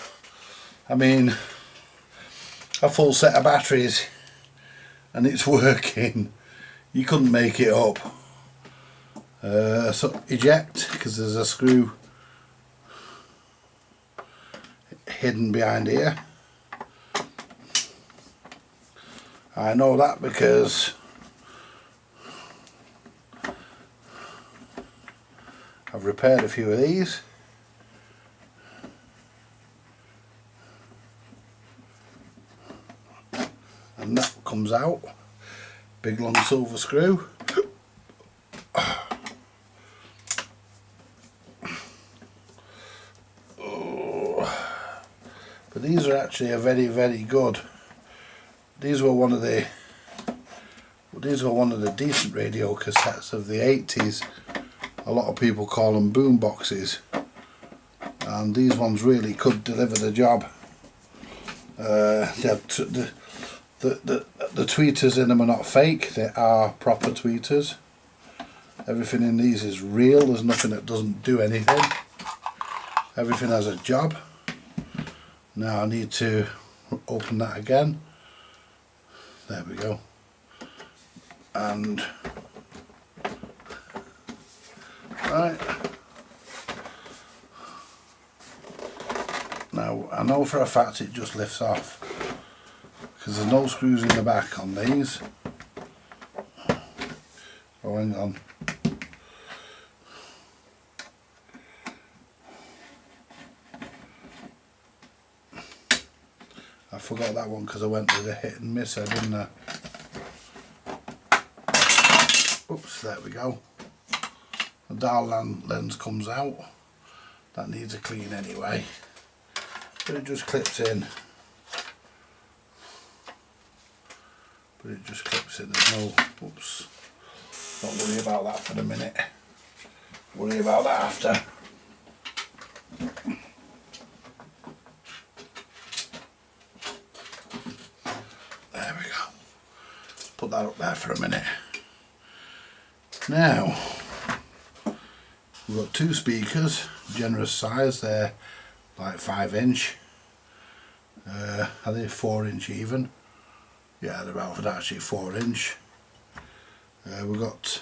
I mean, a full set of batteries and it's working. You couldn't make it up. So eject, because there's a screw hidden behind here. I know that because I've repaired a few of these. And that comes out. Big long silver screw. But these are actually a very, very good. These were one of the decent radio cassettes of the 80s. A lot of people call them boom boxes, and these ones really could deliver the job. The tweeters in them are not fake, they are proper tweeters. Everything in these is real, there's nothing that doesn't do anything. Everything has a job. Now I need to open that again. There we go. And right. Now I know for a fact it just lifts off because there's no screws in the back on these. Oh, hang on. I forgot that one because I went with a hit and miss there, didn't I? Oops, there we go. The dial lens comes out. That needs a clean anyway. But it just clips in. There's no, oops. Don't worry about that for the minute. Worry about that after. There we go. Put that up there for a minute. Now, we've got two speakers, generous size, they're like 5-inch. Are they 4-inch even? Yeah, they're actually 4-inch. We've got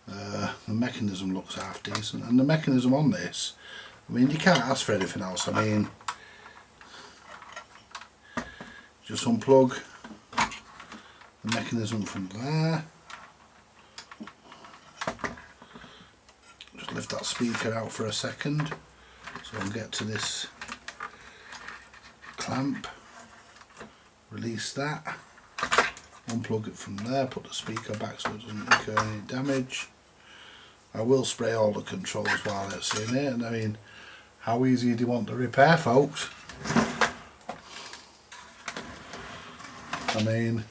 the mechanism looks half decent, and the mechanism on this, I mean, you can't ask for anything else. I mean, just unplug the mechanism from there. Just lift that speaker out for a second so I'll get to this clamp. Release that. Unplug it from there, put the speaker back so it doesn't incur any damage. I will spray all the controls while it's in it, and I mean, how easy do you want to repair, folks? I mean,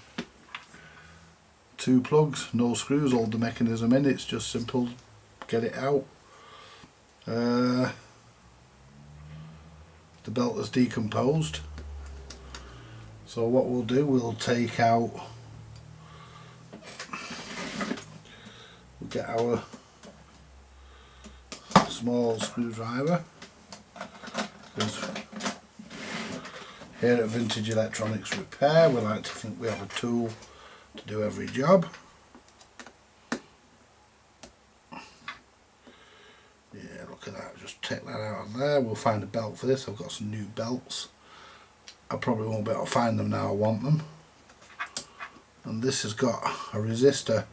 2 plugs, no screws, hold the mechanism in, it's just simple, get it out. The belt is decomposed, so what we'll do, we'll take out, we'll get our small screwdriver, because here at Vintage Electronics Repair we like to think we have a tool to do every job. Yeah, look at that, just take that out of there. We'll find a belt for this. I've got some new belts. I probably won't be able to find them now I want them. And this has got a resistor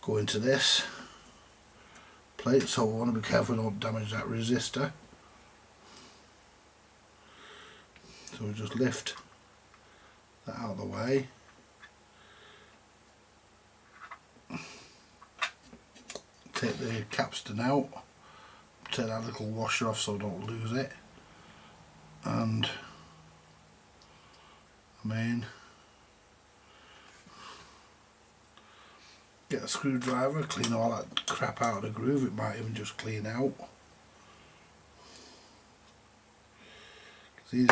going to this plate, so we want to be careful we don't damage that resistor. So we just lift that out of the way. Take the capstan out, take that little washer off so I don't lose it, and I mean, get a screwdriver, clean all that crap out of the groove. It might even just clean out. These,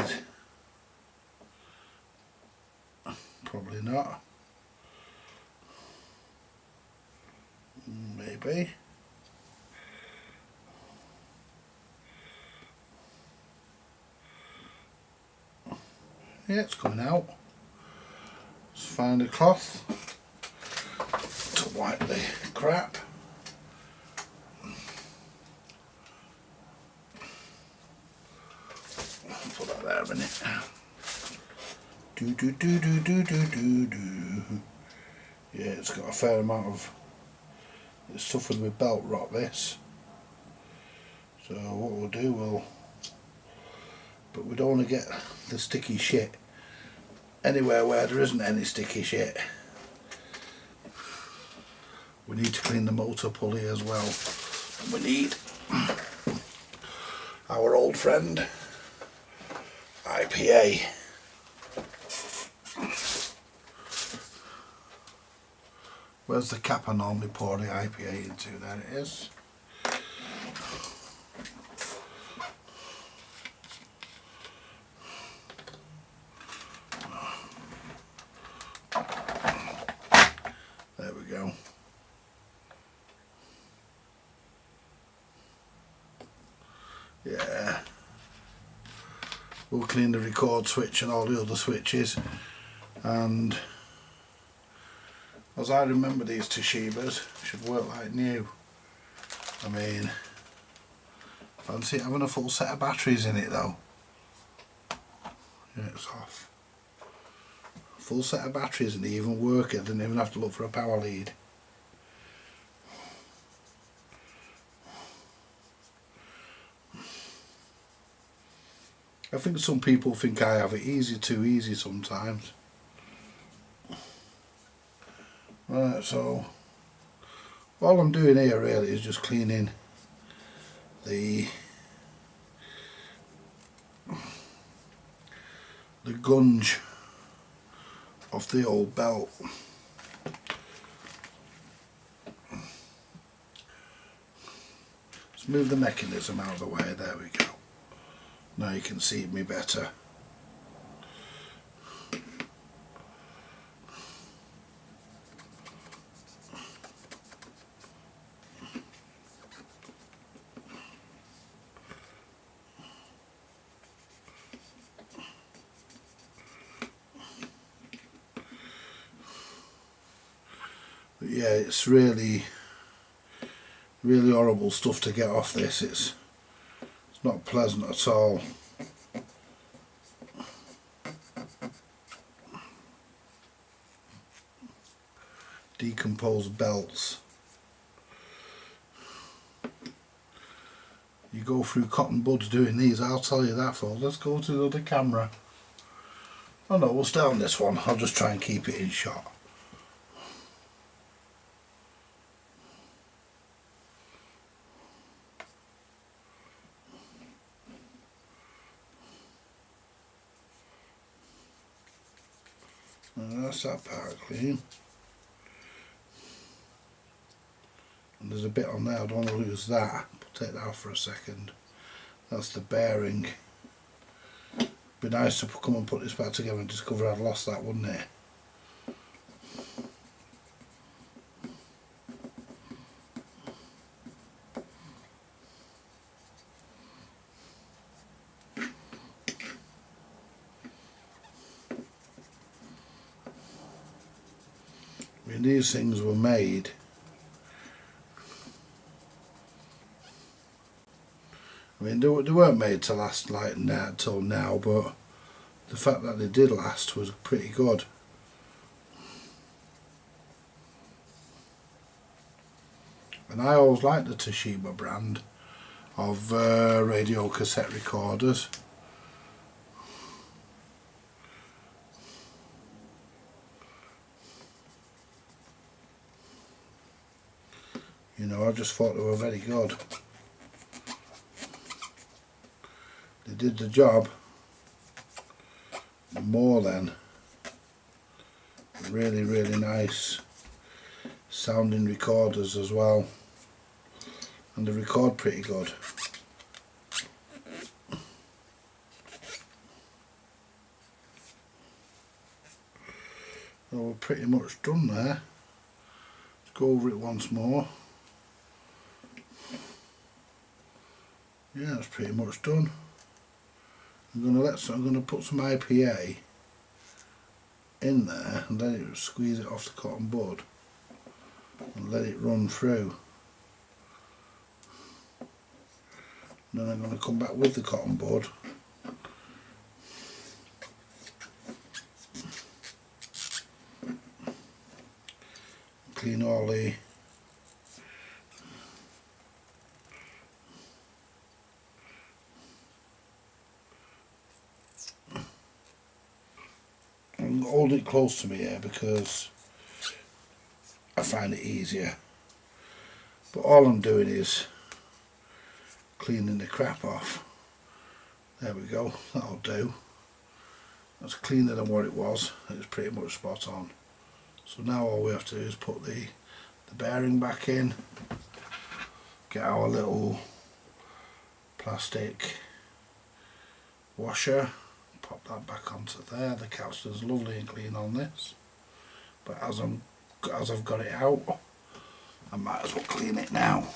probably not. Maybe. Yeah, it's coming out. Let's find a cloth to wipe the crap. Put that there a minute. Do do do do do do do do. Yeah, it's got a fair amount of. It's suffered with belt rot, this. So what we'll do, but we don't want to get the sticky shit anywhere where there isn't any sticky shit. We need to clean the motor pulley as well. And we need our old friend IPA. Where's the cap I normally pour the IPA into? There it is. There we go. Yeah. We'll clean the record switch and all the other switches, and as I remember, these Toshibas should work like new. I mean, fancy having a full set of batteries in it though. Yeah, it's off. Full set of batteries and they even work it, didn't even have to look for a power lead. I think some people think I have it easy, too easy sometimes. Right, so all I'm doing here really is just cleaning the gunge of the old belt. Let's move the mechanism out of the way, there we go. Now you can see me better. But yeah, it's really horrible stuff to get off this. It's not pleasant at all. Decomposed belts. You go through cotton buds doing these, I'll tell you that, folks. Let's go to the other camera. Oh no, we'll stay on this one. I'll just try and keep it in shot. And that's that part clean. And there's a bit on there, I don't want to lose that. Take that off for a second. That's the bearing. Be nice to come and put this back together and discover I'd lost that, wouldn't it? I mean, these things were made. I mean, they weren't made to last like that till now, but the fact that they did last was pretty good. And I always liked the Toshiba brand of radio cassette recorders. You know, I just thought they were very good. They did the job more than. Really, really nice sounding recorders as well. And they record pretty good. Well, we're pretty much done there. Let's go over it once more. Yeah, that's pretty much done. I'm gonna put some IPA in there and let it squeeze it off the cotton bud and let it run through. And then I'm going to come back with the cotton bud clean all the and hold it close to me here because I find it easier, but all I'm doing is cleaning the crap off. There we go, that'll do. That's cleaner than what it was. It's pretty much spot on. So now all we have to do is put the bearing back in, get our little plastic washer, pop that back onto there. The capstar's lovely and clean on this, but as I've got it out, I might as well clean it now.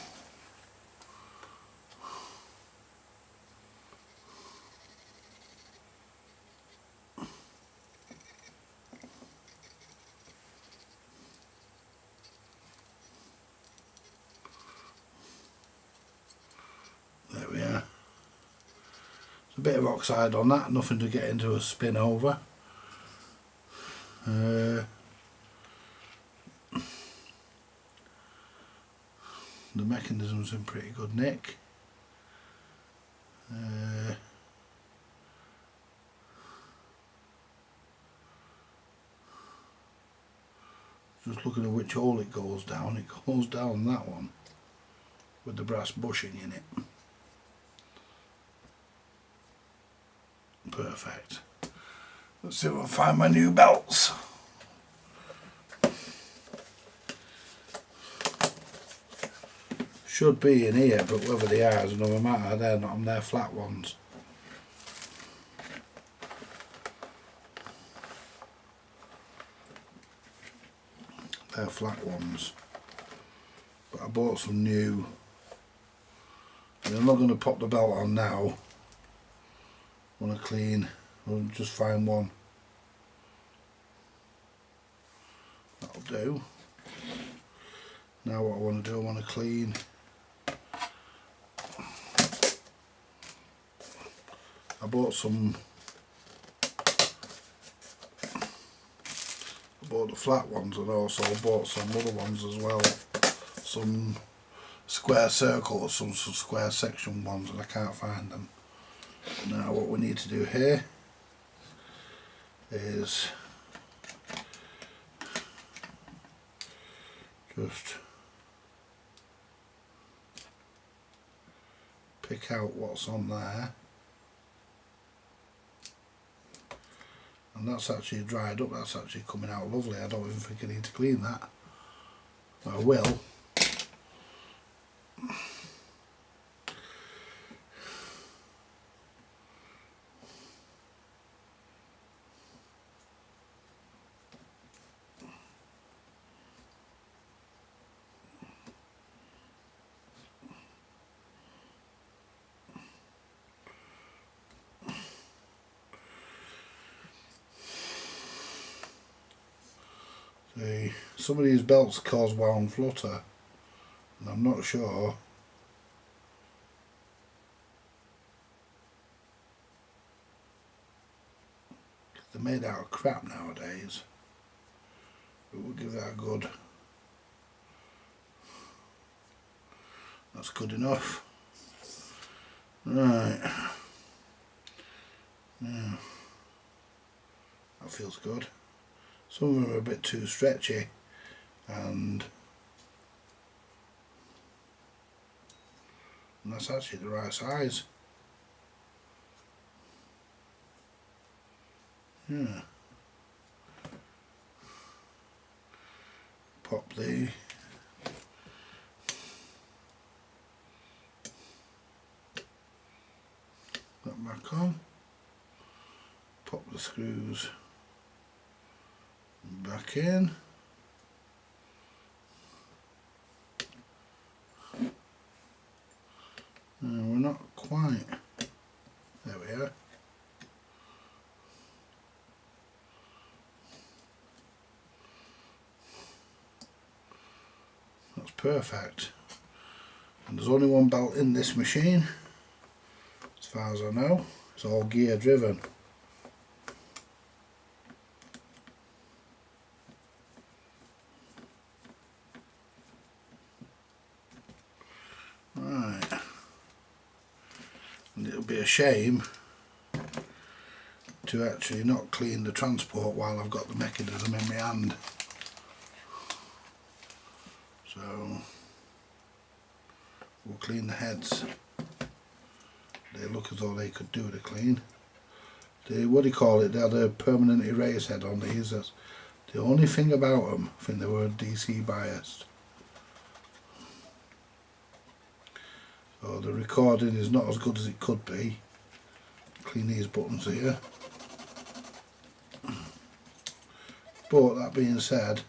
There we are. There's a bit of oxide on that, nothing to get into a spin over. The mechanism's in pretty good nick. Just looking at which hole it goes down that one with the brass bushing in it. Perfect. Let's see if I can find my new belts. Should be in here, but whether they are is another matter. They're not on their flat ones. They're flat ones. But I bought some new. And I'm not going to pop the belt on now. I want to clean. I'll just find one. That'll do. Now what I want to do, I want to clean. I bought the flat ones, and also bought some other ones as well. Some square circle or some square section ones, and I can't find them. Now what we need to do here is just pick out what's on there. And that's actually dried up, that's actually coming out lovely. I don't even think I need to clean that. I will. See, some of these belts cause wound flutter, and I'm not sure they're made out of crap nowadays, but we'll give that a good. That's good enough. Right. Yeah. That feels good. Some of them are a bit too stretchy, and that's actually the right size. Yeah. Pop that back on. Pop the screws back in. We're not quite. There we are. perfect. And there's only one belt in this machine, as far as I know. It's all gear driven. Right. And it'll be a shame to actually not clean the transport while I've got the mechanism in my hand. So we'll clean the heads. They look as though they could do the clean. What do you call it? They had a permanent erase head on these. That's the only thing about them. I think they were DC biased. So the recording is not as good as it could be. Clean these buttons here. But that being said,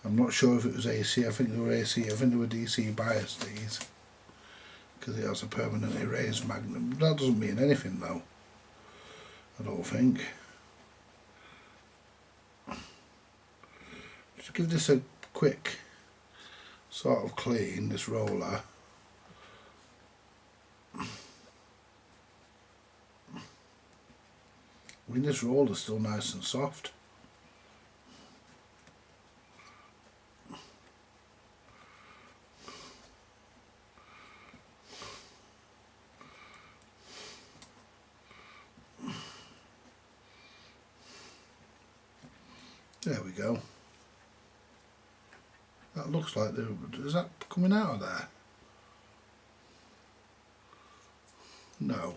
I'm not sure if it was AC. I think they were AC. I think they were DC biased, these, because it has a permanent erase magnet. That doesn't mean anything though, I don't think. Just give this a quick sort of clean, this roller. I mean, this roller's still nice and soft. There we go. That looks like there. Is that coming out of there? No.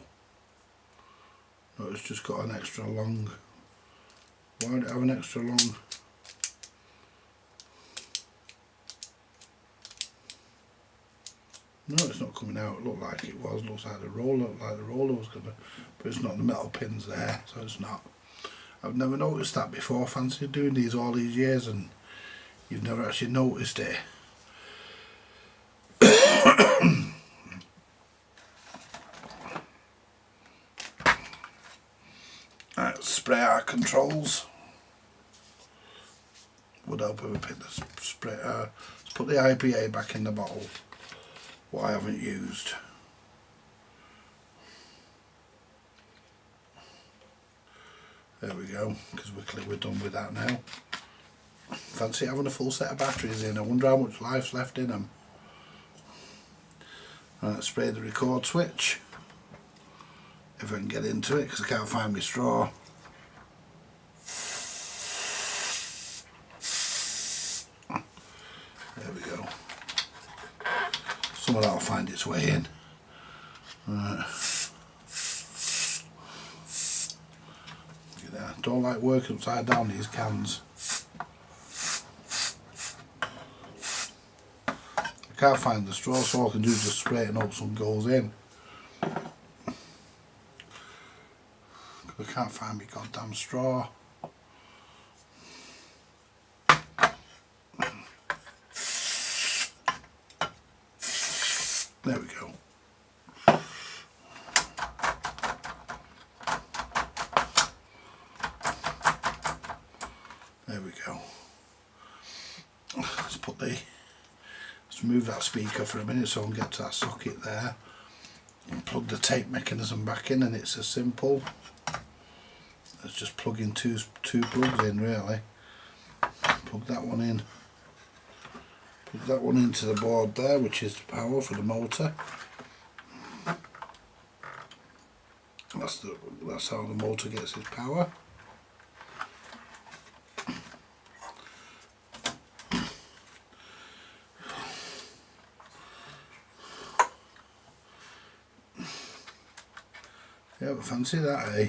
No, it's just got an extra long. Why would it have an extra long? No, it's not coming out. It looked like it was. Looks like the roller was gonna, but it's not. The metal pins there, so it's not. I've never noticed that before. Fancy doing these all these years and you've never actually noticed it. Right, spray our controls. Would help if we pick the spray. Let's put the IPA back in the bottle. What I haven't used. There we go, because we're done with that now. Fancy having a full set of batteries in. I wonder how much life's left in them. Right, spray the record switch. If I can get into it, because I can't find my straw. There we go. Some of that'll find its way in. Right. Look at that. Don't like working upside down these cans. I can't find the straw, so all I can do is just spray it and hope some goes in. I can't find my goddamn straw. There we go. There we go. Let's move that speaker for a minute so I can get to that socket there. And plug the tape mechanism back in, and it's as simple. Let's just plug in two plugs in, really. Plug that one in. Plug that one into the board there, which is the power for the motor. That's how the motor gets its power. Yeah, but fancy that, eh?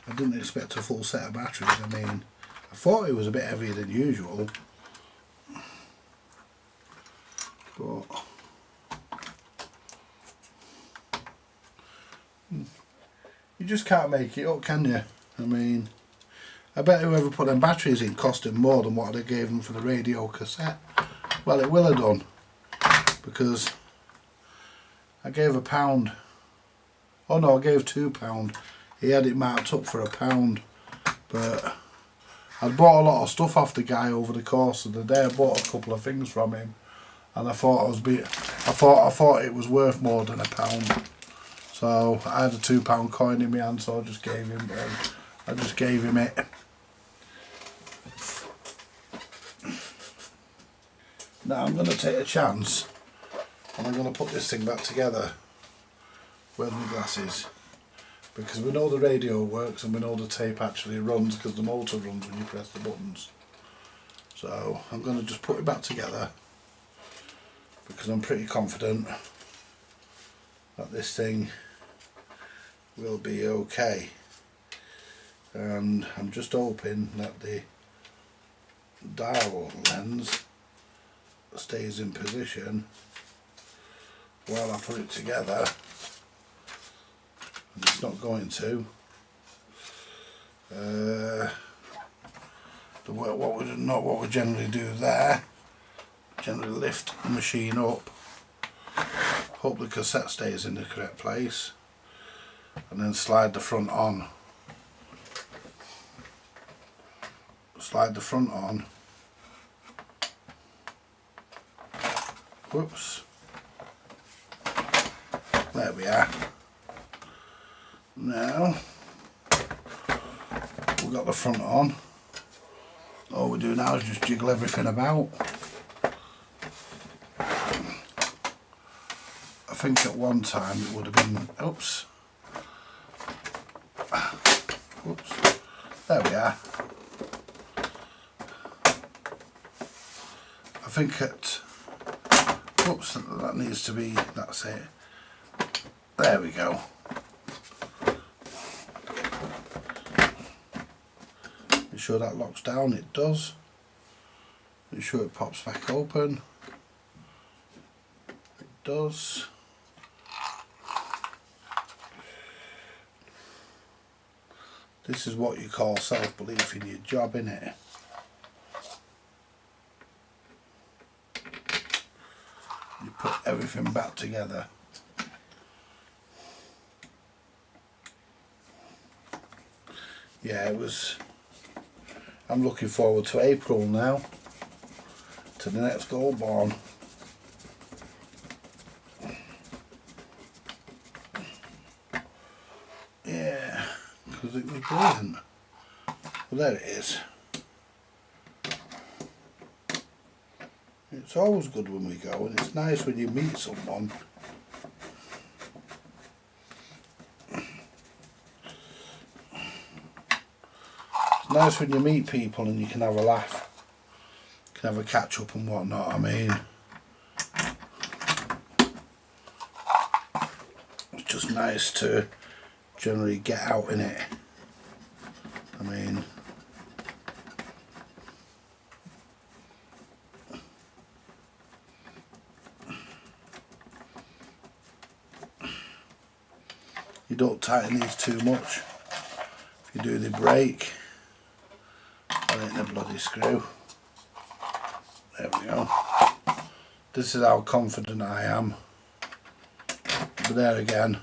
I didn't expect a full set of batteries. I mean, I thought it was a bit heavier than usual, but you just can't make it up, can you? I mean, I bet whoever put them batteries in cost him more than what they gave them for the radio cassette. Well, it will have done, because I gave £1. Oh no, I gave £2. he had it marked up for £1, but I'd bought a lot of stuff off the guy over the course of the day. I bought a couple of things from him, and I thought I thought it was worth more than £1. So I had a £2 coin in my hand, so I just gave him it. Now I'm going to take a chance, and I'm going to put this thing back together. Where's my glasses? Because we know the radio works and we know the tape actually runs, because the motor runs when you press the buttons. So I'm going to just put it back together, because I'm pretty confident that this thing will be okay. And I'm just hoping that the dial lens stays in position while I put it together. And it's not going to. What we generally do there, generally lift the machine up, hope the cassette stays in the correct place, and then slide the front on. Slide the front on. Whoops. There we are. Now we've got the front on. All we do now is just jiggle everything about. I think at one time it would have been, oops. Whoops. There we are. I think at, oops, that needs to be, that's it. There we go. Make sure that locks down, it does. Make sure it pops back open. It does. This is what you call self-belief in your job, innit? You put everything back together. Yeah, I'm looking forward to April now, to the next Goldborn. Yeah, because it was brilliant. Well, there it is. It's always good when we go, and it's nice when you meet someone. It's nice when you meet people and you can have a laugh, you can have a catch up and whatnot. I mean, it's just nice to generally get out in it. I mean, you don't tighten these too much. If you do, they break. That ain't the bloody screw. There we go. This is how confident I am. But there again,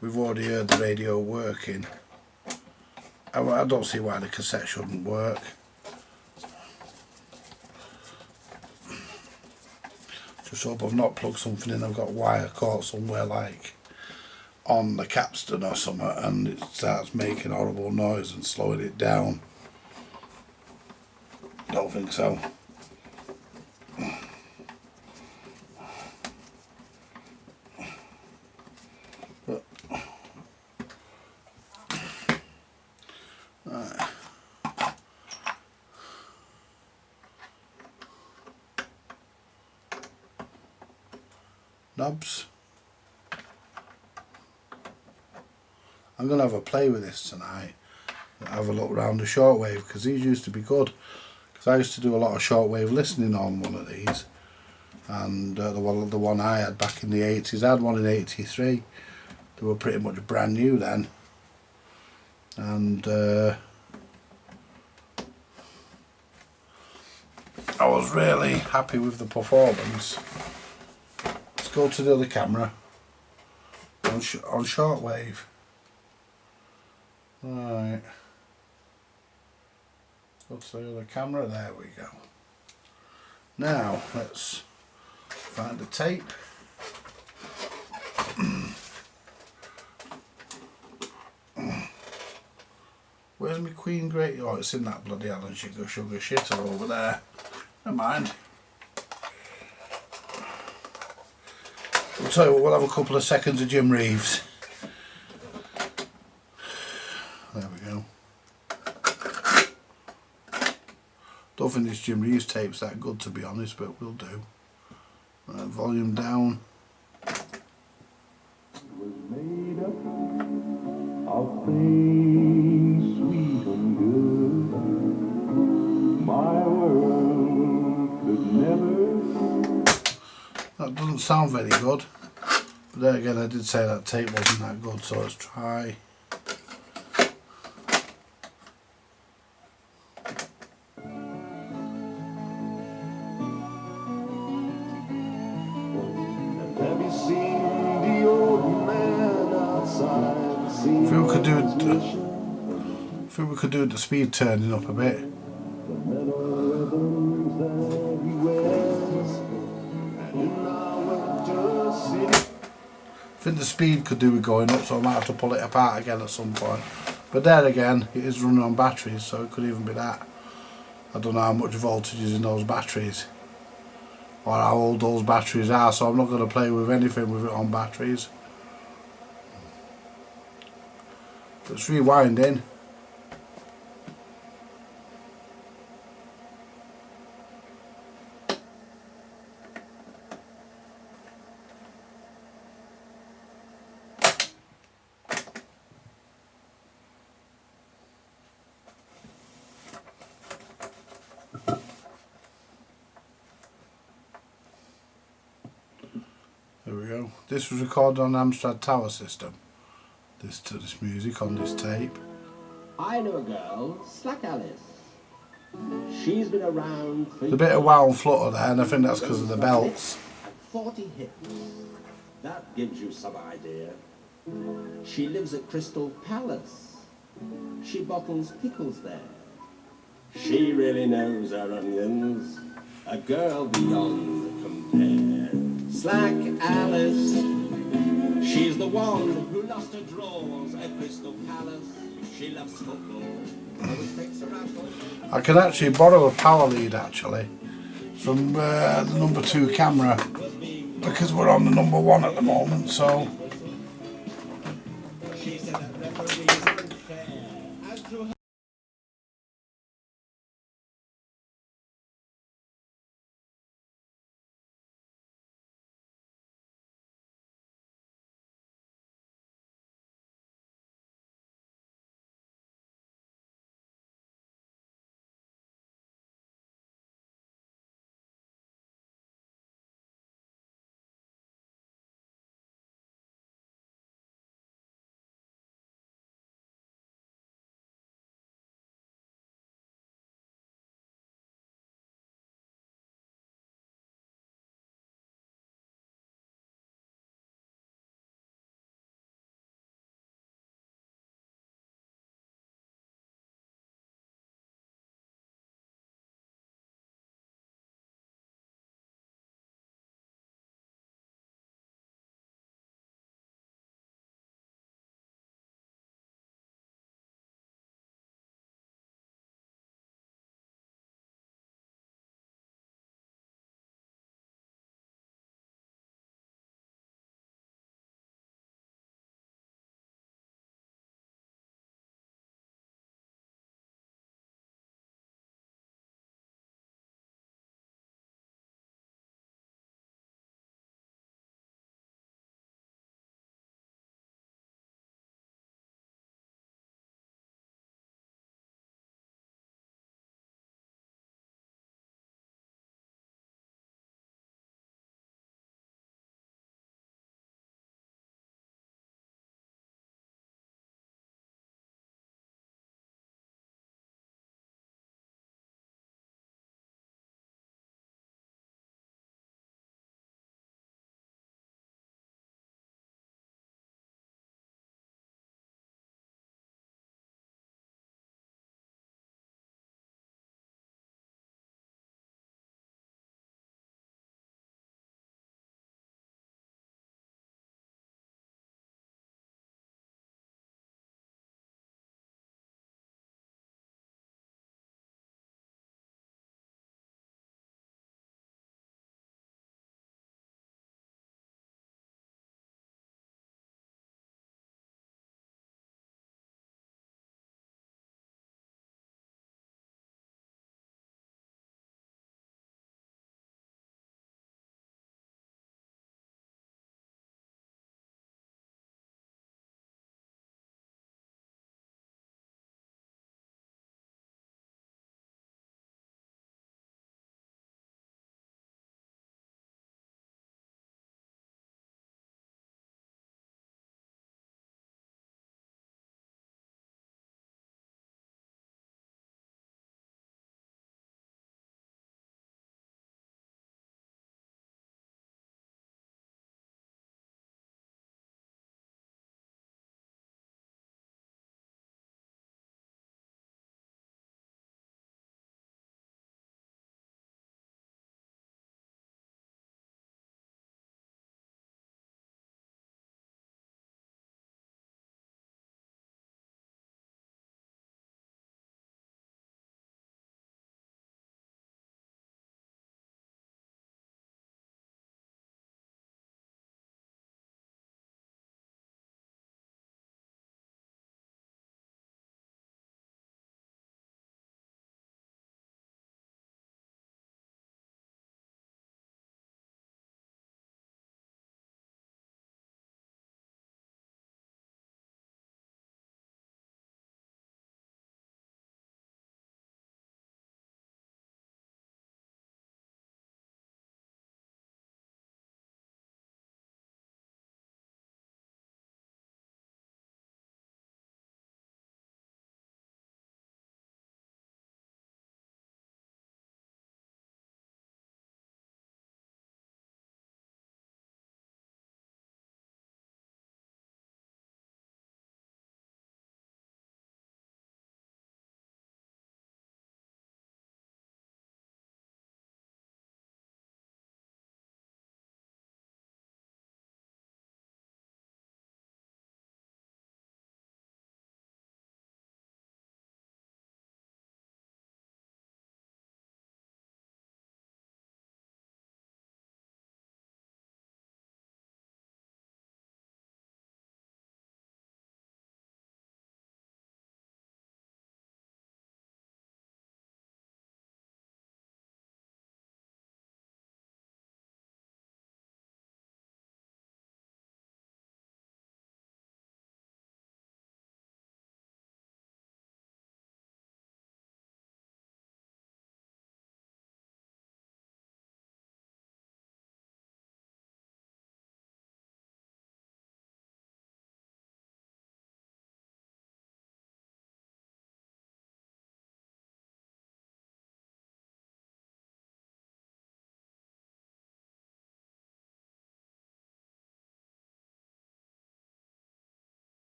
we've already heard the radio working. I don't see why the cassette shouldn't work. Just hope I've not plugged something in. I've got wire caught somewhere, like on the capstan or something, and it starts making horrible noise and slowing it down. Don't think so. But, right. Knobs. I'm going to have a play with this tonight, have a look around the shortwave, because these used to be good, because I used to do a lot of shortwave listening on one of these, and the one I had back in the 80s, I had one in 83, they were pretty much brand new then, and I was really happy with the performance. Let's go to the other camera. on shortwave. Right. Go to the other camera. There we go. Now let's find the tape. Where's my Queen Great? Oh, it's in that bloody Alan Sugar shitter over there. Never mind. I'll tell you what, we'll have a couple of seconds of Jim Reeves. There we go. Don't think this Jim Reeves tape's that good, to be honest, but we'll do. Right, volume down. Was made up of things sweet and good. My world could never. That doesn't sound very good. But then again, I did say that tape wasn't that good, so let's try. Have you seen the old man outside? I think we could do it. I think we could do the speed turning up a bit. I think the speed could do with going up, so I might have to pull it apart again at some point. But there again, it is running on batteries, so it could even be that. I don't know how much voltage is in those batteries, or how old those batteries are, so I'm not going to play with anything with it on batteries. It's rewinding. There we go. This was recorded on Amstrad Tower System. This music on this tape. I know a girl, Slack Alice. She's been around for There's a bit of wow and flutter there, and I think that's because of the belts. 40 hits. That gives you some idea. She lives at Crystal Palace. She bottles pickles there. She really knows her onions. A girl beyond compare. Slack Alice. She's the one who lost her drawers at Crystal Palace. She loves football. Always takes her out on. I can actually borrow a power lead actually from the number 2 camera, because we're on the number 1 at the moment, so She said that referees aren't fair. As to her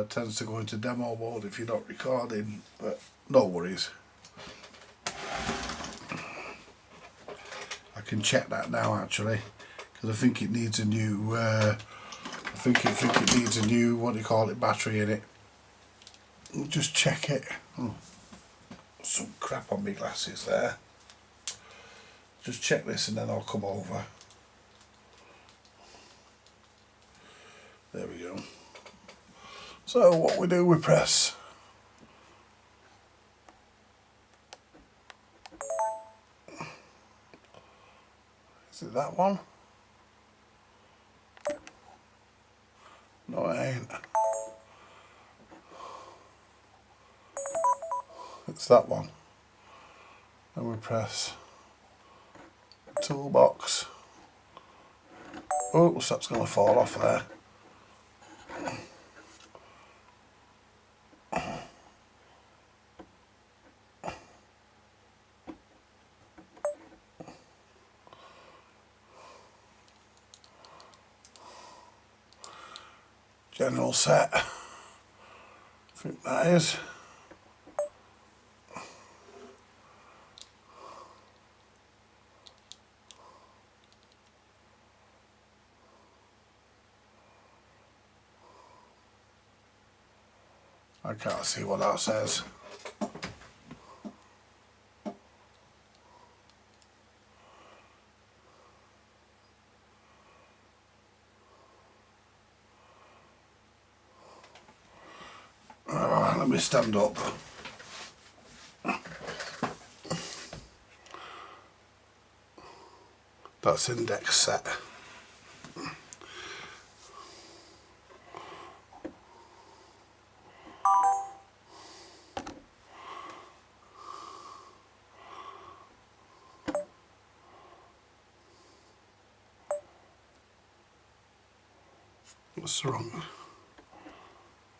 Tends to go into demo mode if you're not recording, but no worries. I can check that now actually, because I think it needs a new. I think it needs a new, what do you call it, battery in it. We'll just check it. Oh, some crap on my glasses there. Just check this and then I'll come over. There we go. So what we do, we press. Is it that one? No, it ain't. It's that one. And we press toolbox. Oops, that's going to fall off there. General set. I think that is. I can't see what that says. Alright, let me stand up. That's index set.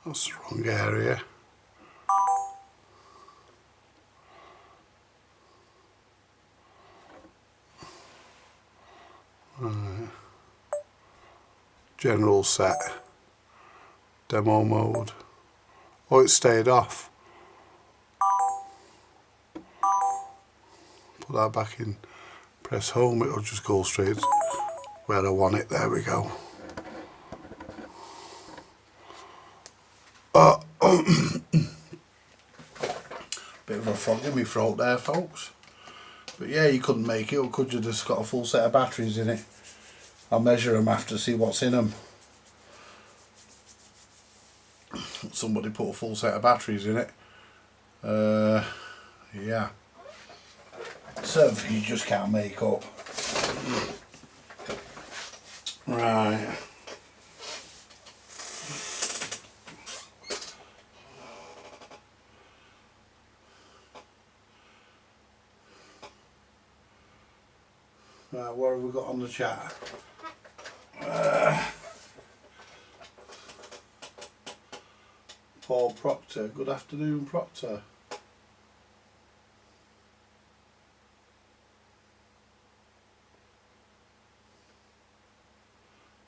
That's the wrong area. General set. Demo mode. Oh, it stayed off. Put that back in. Press home, it'll just go straight where I want it. There we go. Bit of a frog in my throat there, folks. But yeah, you couldn't make it, or could you just got a full set of batteries in it? I'll measure them after, see what's in them. Somebody put a full set of batteries in it. Yeah. Certain things you just can't make up. Right. Right, what have we got on the chat? Paul Proctor, good afternoon Proctor.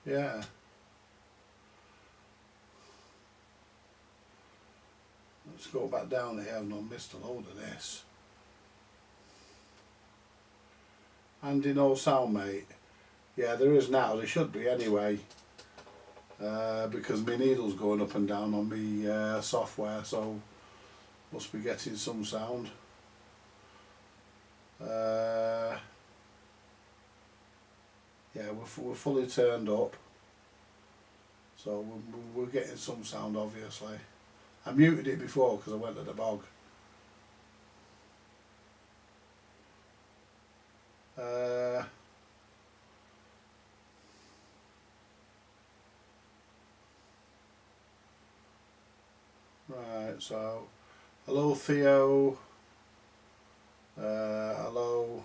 Yeah. Let's go back down here, I've not missed a load of this. Andy, no sound, mate. Yeah, there is now, there should be anyway. Because my needle's going up and down on my software, so must be getting some sound. Yeah, we're fully turned up, so we're getting some sound obviously. I muted it before because I went to the bog. Right, so hello Theo, hello,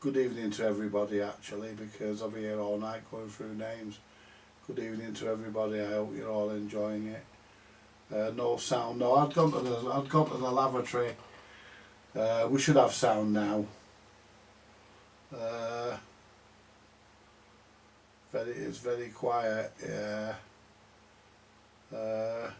good evening to everybody actually, because I'm here all night going through names. Good evening to everybody, I hope you're all enjoying it. No sound, no, I'd gone to the lavatory. We should have sound now. It's very quiet, yeah. yeah,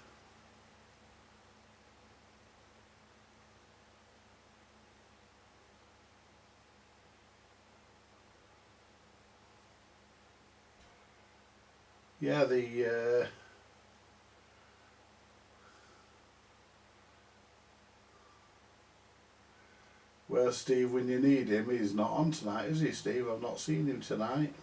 the where's Steve when you need him? He's not on tonight, is he, Steve? I've not seen him tonight.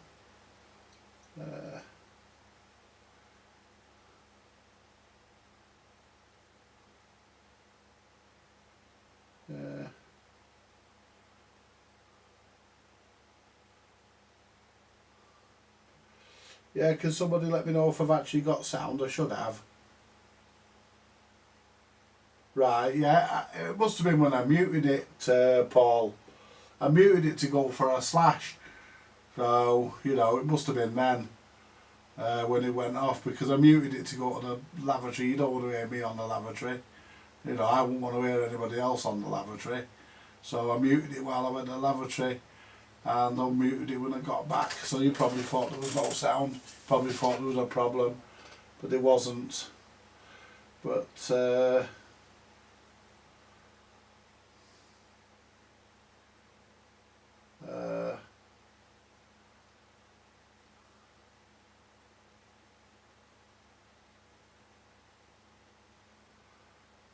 Yeah, can somebody let me know if I've actually got sound? I should have. Right, yeah, it must have been when I muted it, Paul. I muted it to go for a slash. So, you know, it must have been then when it went off, because I muted it to go to the lavatory. You don't want to hear me on the lavatory. You know, I wouldn't want to hear anybody else on the lavatory. So I muted it while I went to the lavatory and unmuted it when I got back. So you probably thought there was no sound, probably thought there was a problem, but there wasn't. But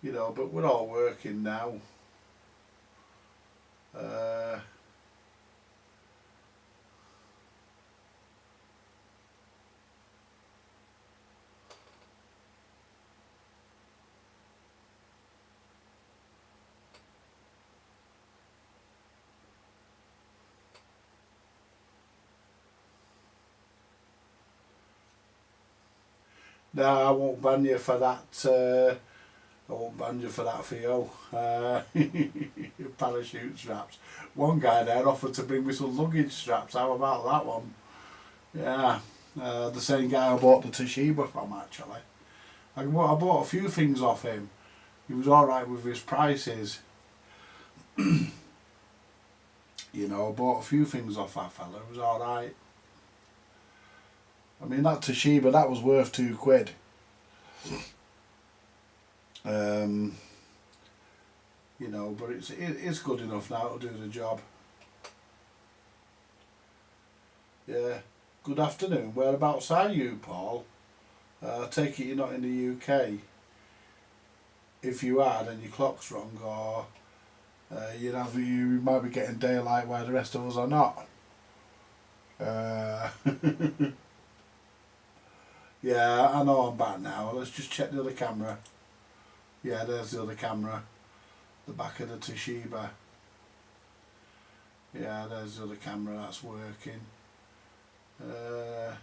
you know, but we're all working now. No, I won't ban you for that. I won't ban you for that, Theo. Parachute straps. One guy there offered to bring me some luggage straps. How about that one? Yeah, the same guy I bought the Toshiba from, actually. I bought a few things off him. He was alright with his prices. You know, I bought a few things off that fella. It was alright. I mean, that Toshiba, that was worth £2. You know, but it's good enough now to do the job. Yeah. Good afternoon. Whereabouts are you, Paul? I take it you're not in the UK. If you are, then your clock's wrong, or you might be getting daylight while the rest of us are not. Yeah, I know I'm back now. Let's just check the other camera. Yeah, there's the other camera. The back of the Toshiba. Yeah, there's the other camera, that's working. And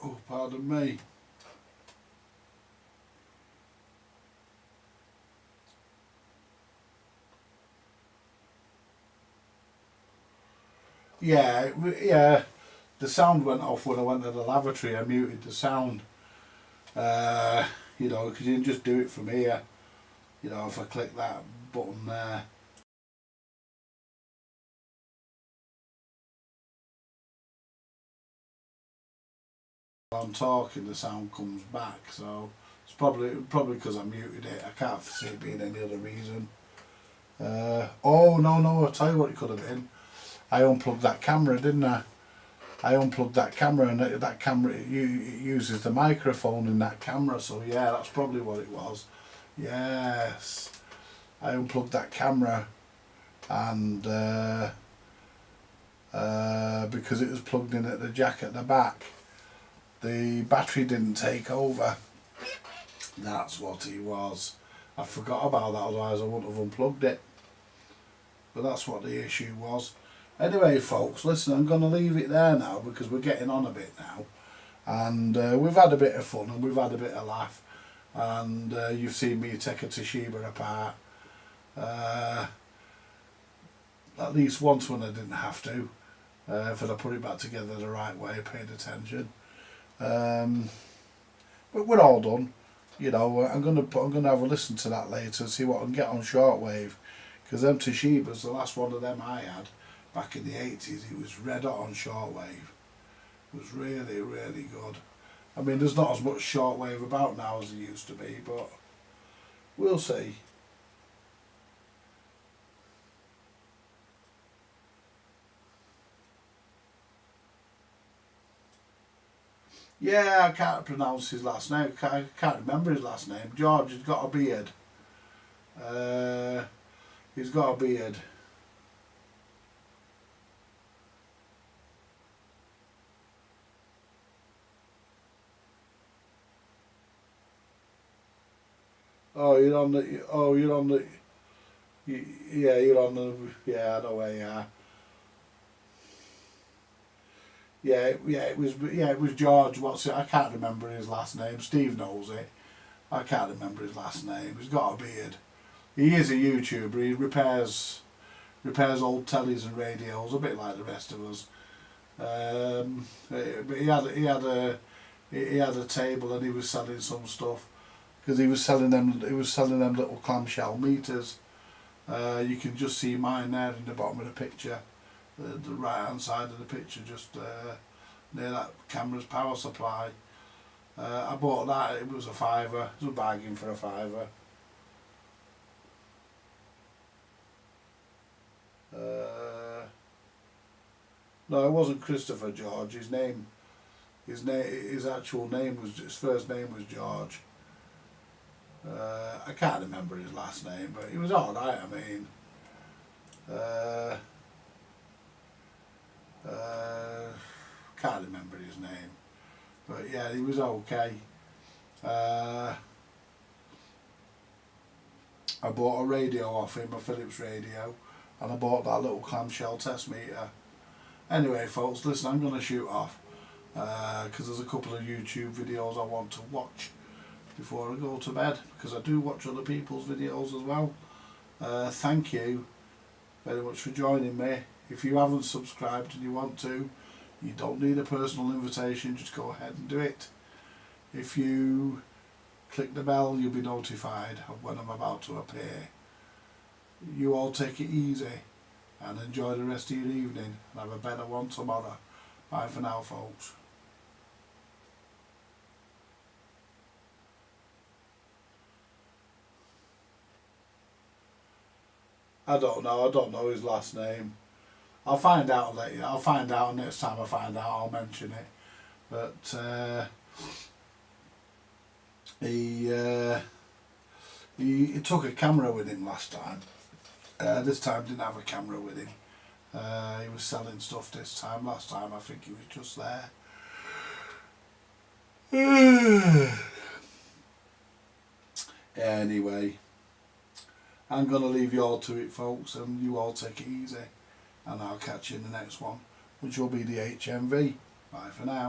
oh, pardon me. Yeah, the sound went off when I went to the lavatory. I muted the sound. You know, because you can just do it from here. You know, if I click that button there. While I'm talking, the sound comes back. So it's probably because I muted it. I can't see it being any other reason. Oh no, I'll tell you what it could have been. I unplugged that camera, didn't I? I unplugged that camera, and that camera it uses the microphone in that camera. So yeah, that's probably what it was. Yes, I unplugged that camera, and because it was plugged in at the jack at the back, the battery didn't take over. That's what it was. I forgot about that, otherwise I wouldn't have unplugged it. But that's what the issue was. Anyway, folks, listen, I'm going to leave it there now because we're getting on a bit now. And we've had a bit of fun and we've had a bit of laugh. And you've seen me take a Toshiba apart. At least once when I didn't have to. If I put it back together the right way, paid attention. But we're all done. You know, I'm gonna have a listen to that later and see what I can get on shortwave. Because them Toshibas, the last one of them I had, back in the 80s. It was red hot on shortwave. It was really, really good. I mean, there's not as much shortwave about now as there used to be, but we'll see. Yeah, I can't pronounce his last name. I can't remember his last name. George has got a beard. He's got a beard. Oh, you're on the. Oh, you're on the. Yeah, you're on the. Yeah, I know where you are. Yeah, it was George. What's it? I can't remember his last name. Steve knows it. I can't remember his last name. He's got a beard. He is a YouTuber. He repairs old tellies and radios, a bit like the rest of us. But he had a table and he was selling some stuff, because he was selling them little clamshell meters. You can just see mine there in the bottom of the picture, the right hand side of the picture, just near that camera's power supply. I bought that. It was a £5. It was a bargain for a £5. No, it wasn't Christopher George. His actual name was, his first name was George. I can't remember his last name, but he was alright. I mean, can't remember his name, but yeah, he was okay. I bought a radio off him, a Philips radio, and I bought that little clamshell test meter. Anyway, folks, listen, I'm going to shoot off because there's a couple of YouTube videos I want to watch before I go to bed, because I do watch other people's videos as well. Thank you very much for joining me. If you haven't subscribed and you want to, you don't need a personal invitation, just go ahead and do it. If you click the bell, you'll be notified of when I'm about to appear. You all take it easy and enjoy the rest of your evening, and have a better one tomorrow. Bye for now, folks. I don't know his last name. I'll find out later. I'll find out next time I find out, I'll mention it. But he took a camera with him last time. This time didn't have a camera with him. He was selling stuff this time. Last time I think he was just there. Anyway, I'm going to leave you all to it, folks, and you all take it easy, and I'll catch you in the next one, which will be the HMV. Bye for now.